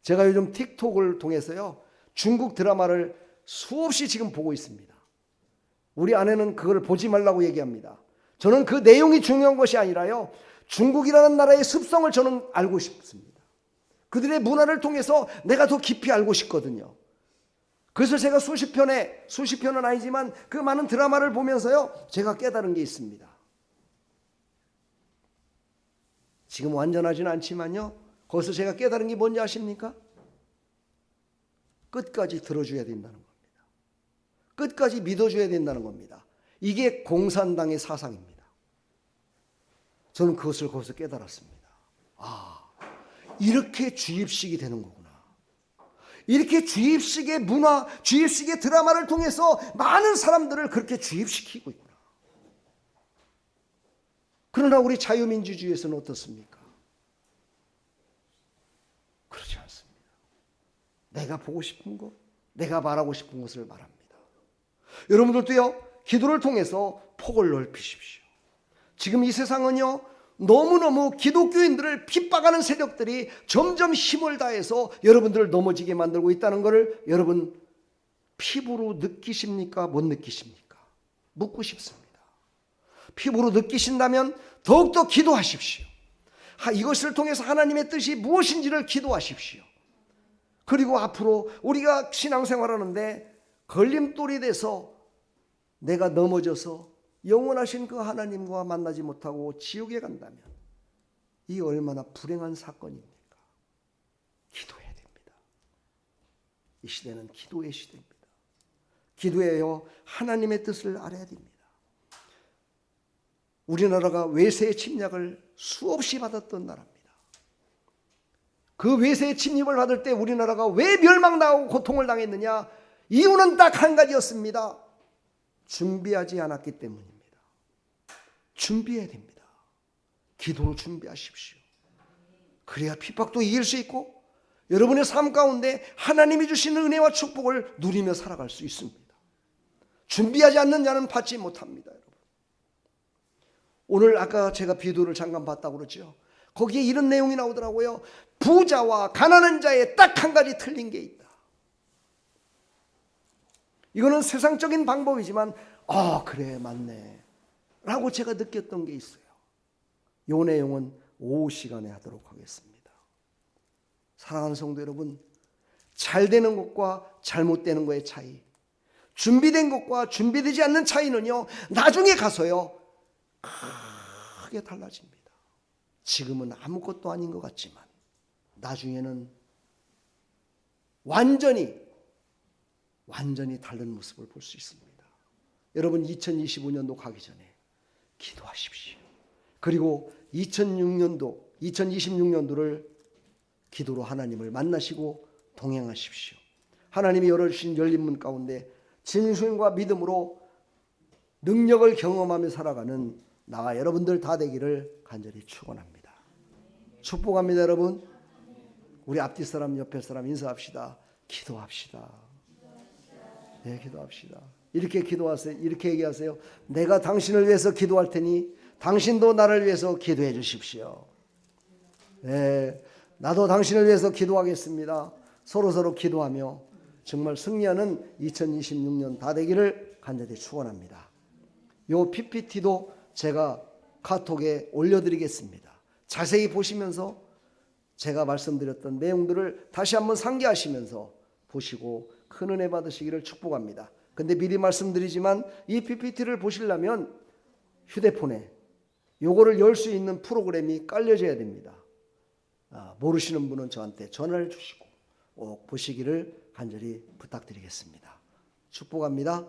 제가 요즘 틱톡을 통해서요, 중국 드라마를 수없이 지금 보고 있습니다. 우리 아내는 그걸 보지 말라고 얘기합니다. 저는 그 내용이 중요한 것이 아니라요, 중국이라는 나라의 습성을 저는 알고 싶습니다. 그들의 문화를 통해서 내가 더 깊이 알고 싶거든요. 그래서 제가 수십 편은 아니지만 그 많은 드라마를 보면서요, 제가 깨달은 게 있습니다. 지금 완전하지는 않지만요, 거기서 제가 깨달은 게 뭔지 아십니까? 끝까지 들어줘야 된다는 겁니다. 끝까지 믿어줘야 된다는 겁니다. 이게 공산당의 사상입니다. 저는 그것을 거기서 깨달았습니다. 이렇게 주입식이 되는 거구나. 이렇게 주입식의 문화, 주입식의 드라마를 통해서 많은 사람들을 그렇게 주입시키고 있구나. 그러나 우리 자유민주주의에서는 어떻습니까? 그렇지 않습니다. 내가 보고 싶은 것, 내가 말하고 싶은 것을 말합니다. 여러분들도요, 기도를 통해서 폭을 넓히십시오. 지금 이 세상은요, 너무너무 기독교인들을 핍박하는 세력들이 점점 힘을 다해서 여러분들을 넘어지게 만들고 있다는 것을 여러분 피부로 느끼십니까? 못 느끼십니까? 묻고 싶습니다. 피부로 느끼신다면 더욱더 기도하십시오. 이것을 통해서 하나님의 뜻이 무엇인지를 기도하십시오. 그리고 앞으로 우리가 신앙생활하는데 걸림돌이 돼서 내가 넘어져서 영원하신 그 하나님과 만나지 못하고 지옥에 간다면 이 얼마나 불행한 사건입니까? 기도해야 됩니다. 이 시대는 기도의 시대입니다. 기도해요, 하나님의 뜻을 알아야 됩니다. 우리나라가 외세의 침략을 수없이 받았던 나라입니다. 그 외세의 침입을 받을 때 우리나라가 왜 멸망당하고 고통을 당했느냐? 이유는 딱 한 가지였습니다. 준비하지 않았기 때문입니다. 준비해야 됩니다. 기도로 준비하십시오. 그래야 핍박도 이길 수 있고 여러분의 삶 가운데 하나님이 주시는 은혜와 축복을 누리며 살아갈 수 있습니다. 준비하지 않는 자는 받지 못합니다. 여러분. 오늘 아까 제가 비도를 잠깐 봤다고 그랬죠. 거기에 이런 내용이 나오더라고요. 부자와 가난한 자의 딱 한 가지 틀린 게 있다. 이거는 세상적인 방법이지만 그래 맞네 라고 제가 느꼈던 게 있어요. 이 내용은 오후 시간에 하도록 하겠습니다. 사랑하는 성도 여러분, 잘 되는 것과 잘못되는 것의 차이, 준비된 것과 준비되지 않는 차이는요, 나중에 가서요 크게 달라집니다. 지금은 아무것도 아닌 것 같지만 나중에는 완전히 다른 모습을 볼 수 있습니다. 여러분 2025년도 가기 전에 기도하십시오. 그리고 2026년도를 기도로 하나님을 만나시고 동행하십시오. 하나님이 열어주신 열린 문 가운데 진심과 믿음으로 능력을 경험하며 살아가는 나와 여러분들 다 되기를 간절히 축원합니다. 축복합니다. 여러분, 우리 앞뒤 사람 옆에 사람 인사합시다. 기도합시다. 네, 기도합시다. 이렇게 기도하세요. 이렇게 얘기하세요. 내가 당신을 위해서 기도할 테니 당신도 나를 위해서 기도해 주십시오. 네, 나도 당신을 위해서 기도하겠습니다. 서로 기도하며 정말 승리하는 2026년 다 되기를 간절히 축원합니다. 요 PPT도 제가 카톡에 올려드리겠습니다. 자세히 보시면서 제가 말씀드렸던 내용들을 다시 한번 상기하시면서 보시고 큰 은혜 받으시기를 축복합니다. 근데 미리 말씀드리지만 이 PPT를 보시려면 휴대폰에 요거를 열 수 있는 프로그램이 깔려져야 됩니다. 모르시는 분은 저한테 전화를 주시고 꼭 보시기를 간절히 부탁드리겠습니다. 축복합니다.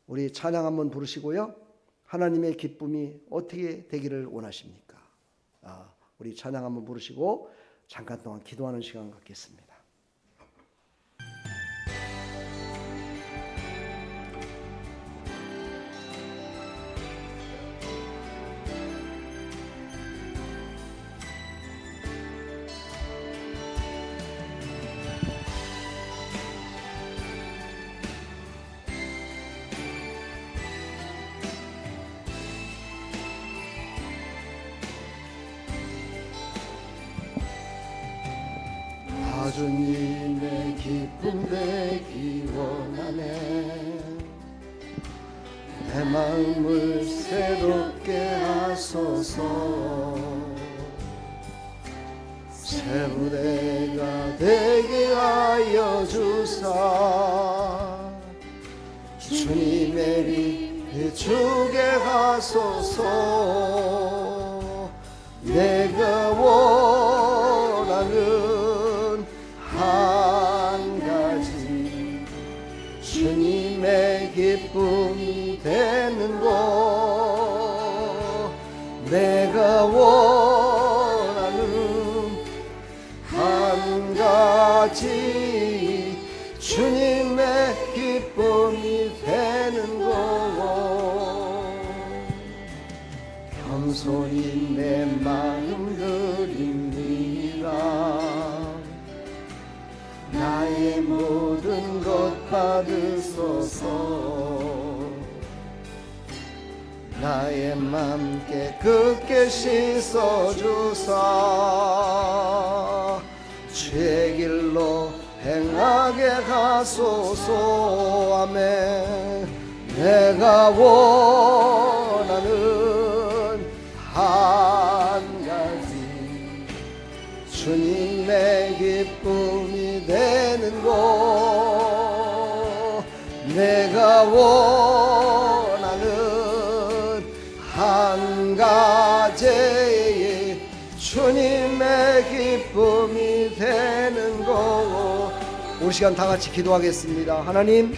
우리 찬양 한번 부르시고요. 하나님의 기쁨이 어떻게 되기를 원하십니까? 우리 찬양 한번 부르시고 잠깐 동안 기도하는 시간 갖겠습니다. 나 주님의 기쁨 되기 원하네. 내 마음을 새롭게 하소서. 새 부대가 되게 하여 주사. 주님의 빛 비추게 하소서. 내가 원하는 한 가지, 주님의 기쁨이 되는 것. 내가 원하는 한 가지, 주님의 기쁨이 되는 것. 겸손히 내 마음 드립니다. 나의 모든 것 받으소서. 나의 맘 깨끗게 씻어주사. 주의 길로 행하게 하소서. 아멘. 내가 원하는 한 가지, 주님의 기쁨이 되는 것. 내가 원하는 한 가지, 주님의 기쁨이 되는 것. 우리 시간 다 같이 기도하겠습니다. 하나님,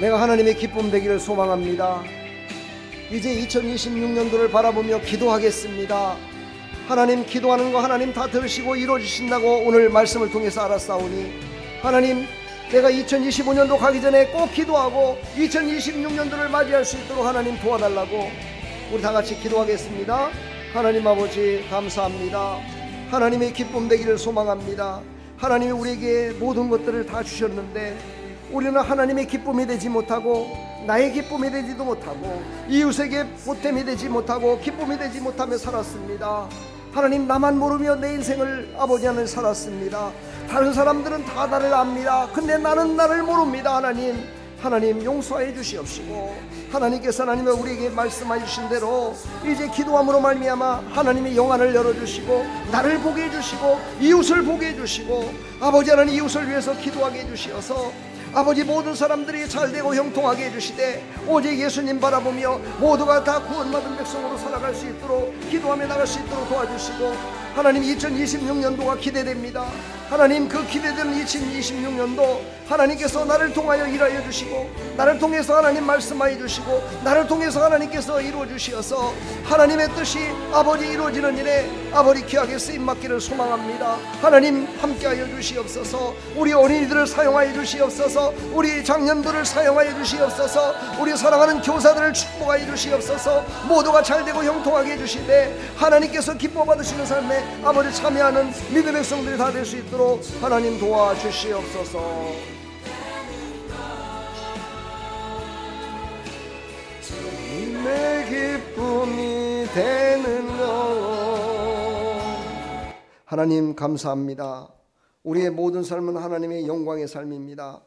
내가 하나님의 기쁨 되기를 소망합니다. 이제 2026년도를 바라보며 기도하겠습니다. 하나님, 기도하는 거 하나님 다 들으시고 이루어주신다고 오늘 말씀을 통해서 알았사오니, 하나님, 내가 2025년도 가기 전에 꼭 기도하고 2026년도를 맞이할 수 있도록 하나님 도와달라고 우리 다 같이 기도하겠습니다. 하나님 아버지, 감사합니다. 하나님의 기쁨 되기를 소망합니다. 하나님이 우리에게 모든 것들을 다 주셨는데 우리는 하나님의 기쁨이 되지 못하고, 나의 기쁨이 되지도 못하고, 이웃에게 보탬이 되지 못하고, 기쁨이 되지 못하며 살았습니다. 하나님, 나만 모르며 내 인생을 아버지 안에 살았습니다. 다른 사람들은 다 나를 압니다. 근데 나는 나를 모릅니다. 하나님 용서해 주시옵시고, 하나님께서 하나님의 우리에게 말씀해 주신 대로 이제 기도함으로 말미암아 하나님의 영안을 열어주시고, 나를 보게 해주시고, 이웃을 보게 해주시고, 아버지 하나님 이웃을 위해서 기도하게 해주시어서 아버지 모든 사람들이 잘되고 형통하게 해주시되, 오직 예수님 바라보며 모두가 다 구원받은 백성으로 살아갈 수 있도록 기도하며 나갈 수 있도록 도와주시고, 하나님 2026년도가 기대됩니다. 하나님, 그 기대되는 2026년도 하나님께서 나를 통하여 일하여 주시고, 나를 통해서 하나님 말씀하여 주시고, 나를 통해서 하나님께서 이루어 주시어서 하나님의 뜻이 아버지 이루어지는 일에 아버지 귀하게 쓰임받기를 소망합니다. 하나님 함께하여 주시옵소서. 우리 어린이들을 사용하여 주시옵소서. 우리 장년들을 사용하여 주시옵소서. 우리 사랑하는 교사들을 축복하여 주시옵소서. 모두가 잘되고 형통하게 해주시되 하나님께서 기뻐 받으시는 삶에 아버지 참여하는 믿음의 백성들이 다 될 수 있도록 하나님 도와주시옵소서. 내 기쁨이 되는 것. 하나님 감사합니다. 우리의 모든 삶은 하나님의 영광의 삶입니다.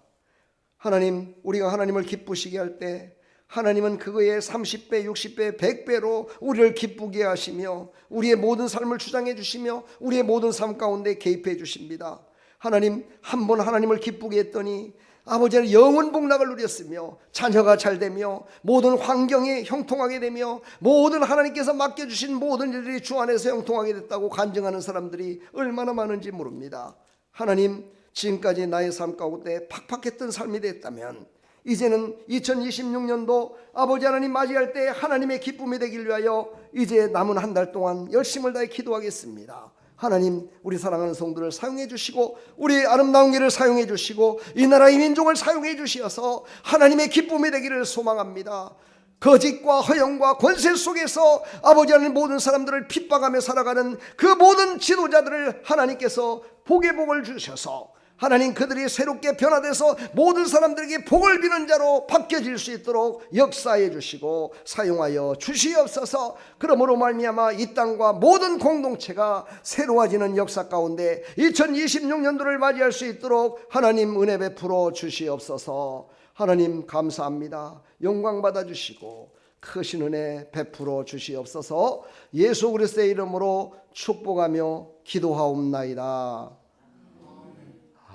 하나님, 우리가 하나님을 기쁘시게 할 때 하나님은 그거에 30배, 60배, 100배로 우리를 기쁘게 하시며 우리의 모든 삶을 주장해 주시며 우리의 모든 삶 가운데 개입해 주십니다. 하나님, 한 번 하나님을 기쁘게 했더니 아버지는 영원 복락을 누렸으며 자녀가 잘되며 모든 환경이 형통하게 되며 모든 하나님께서 맡겨주신 모든 일들이 주 안에서 형통하게 됐다고 간증하는 사람들이 얼마나 많은지 모릅니다. 하나님, 지금까지 나의 삶 가운데 팍팍했던 삶이 됐다면 이제는 2026년도 아버지 하나님 맞이할 때 하나님의 기쁨이 되길 위하여 이제 남은 한 달 동안 열심을 다해 기도하겠습니다. 하나님, 우리 사랑하는 성도를 사용해 주시고 우리의 아름다운 길을 사용해 주시고 이 나라의 민족을 사용해 주시어서 하나님의 기쁨이 되기를 소망합니다. 거짓과 허영과 권세 속에서 아버지 하나님 모든 사람들을 핍박하며 살아가는 그 모든 지도자들을 하나님께서 복의 복을 주셔서 하나님 그들이 새롭게 변화돼서 모든 사람들에게 복을 비는 자로 바뀌어질 수 있도록 역사해 주시고 사용하여 주시옵소서. 그러므로 말미암아 이 땅과 모든 공동체가 새로워지는 역사 가운데 2026년도를 맞이할 수 있도록 하나님 은혜 베풀어 주시옵소서. 하나님 감사합니다. 영광 받아 주시고 크신 은혜 베풀어 주시옵소서. 예수 그리스도의 이름으로 축복하며 기도하옵나이다.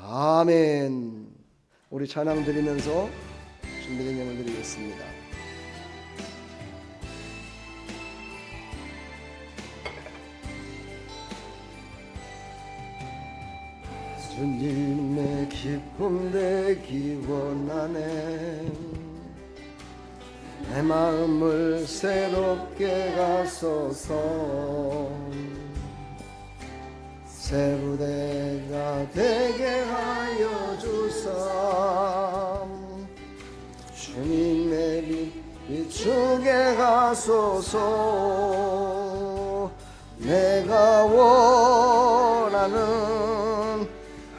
아멘. 우리 찬양 드리면서 준비된 예물 드리겠습니다. 주님의 기쁨 되기 원하네. 내 마음을 새롭게 하소서. 새 부대가 되게 하여 주사. 주님의 빛 비추게 하소서. 내가 원하는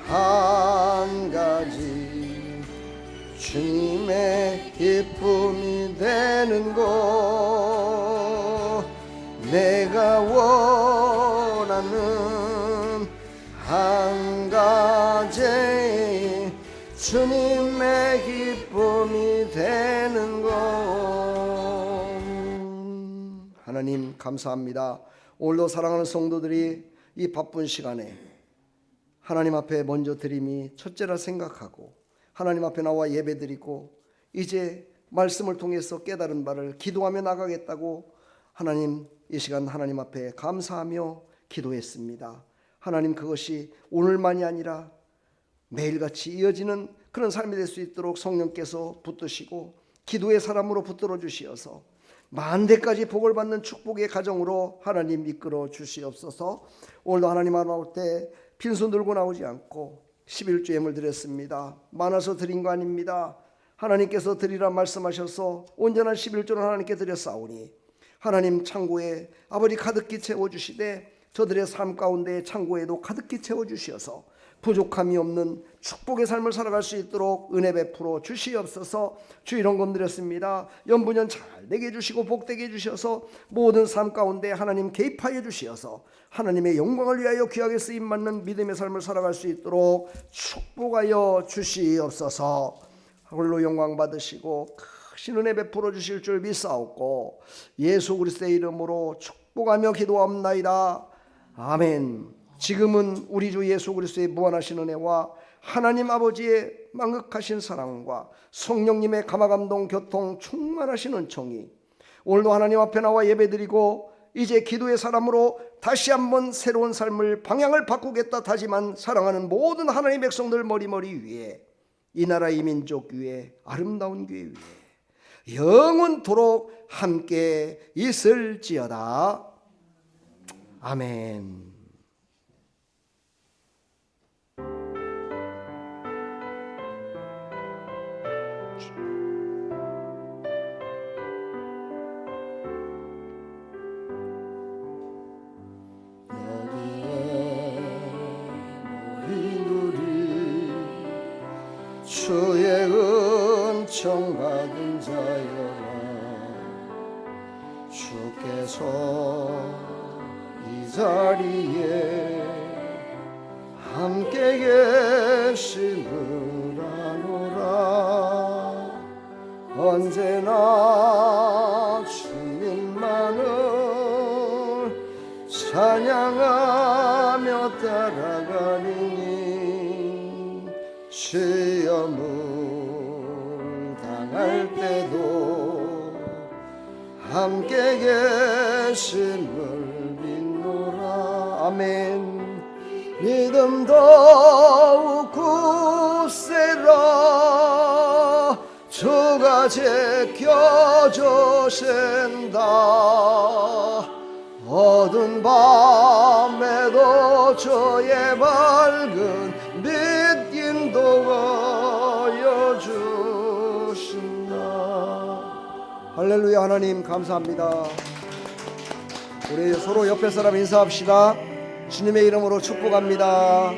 한 가지 주님의 기쁨이 되는 것. 내가 원하는 한 가지 주님의 기쁨이 되는 것. 하나님 감사합니다. 오늘도 사랑하는 성도들이 이 바쁜 시간에 하나님 앞에 먼저 드림이 첫째라 생각하고 하나님 앞에 나와 예배드리고 이제 말씀을 통해서 깨달은 바를 기도하며 나가겠다고 하나님 이 시간 하나님 앞에 감사하며 기도했습니다. 하나님 그것이 오늘만이 아니라 매일같이 이어지는 그런 삶이 될 수 있도록 성령께서 붙드시고 기도의 사람으로 붙들어 주시어서 만대까지 복을 받는 축복의 가정으로 하나님 이끌어 주시옵소서. 오늘도 하나님 앞에 나올 때 빈손 들고 나오지 않고 11조 예물 드렸습니다. 많아서 드린 거 아닙니다. 하나님께서 드리라 말씀하셔서 온전한 11조를 하나님께 드렸사오니 하나님 창고에 아버지 가득히 채워주시되 저들의 삶 가운데 창고에도 가득히 채워주시어서 부족함이 없는 축복의 삶을 살아갈 수 있도록 은혜 베풀어 주시옵소서. 주 이런 것 드렸습니다. 연분연 잘 되게 해주시고 복되게 해주셔서 모든 삶 가운데 하나님 개입하여 주시어서 하나님의 영광을 위하여 귀하게 쓰임받는 믿음의 삶을 살아갈 수 있도록 축복하여 주시옵소서. 홀로 영광 받으시고 크신 은혜 베풀어 주실 줄 믿사옵고 예수 그리스도의 이름으로 축복하며 기도합나이다. 아멘. 지금은 우리 주 예수 그리스도의 무한하신 은혜와 하나님 아버지의 망극하신 사랑과 성령님의 감화감동 교통 충만하신 은총이 오늘도 하나님 앞에 나와 예배드리고 이제 기도의 사람으로 다시 한번 새로운 삶을 방향을 바꾸겠다 다짐한 사랑하는 모든 하나님의 백성들 머리머리 위에 이 나라 이 민족 위에 아름다운 교회 위에 영원토록 함께 있을지어다. 아멘. 주의 은총 받은 자여라. 주께서 이 자리에 함께 계심을 아노라. 언제나 주님만을 찬양하며 따라가리니 시험을 당할 때도 함께 계심을 믿노라. 아멘. 믿음 더욱 굳세라. 주가 지켜주신다. 어두운 밤에도 주의 밝은 빛 인도하여 주신다. 할렐루야. 하나님 감사합니다. 우리 서로 옆에 사람 인사합시다. 주님의 이름으로 축복합니다.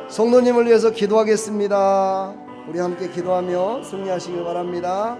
성도님을 위해서 기도하겠습니다. 우리 함께 기도하며 승리하시길 바랍니다.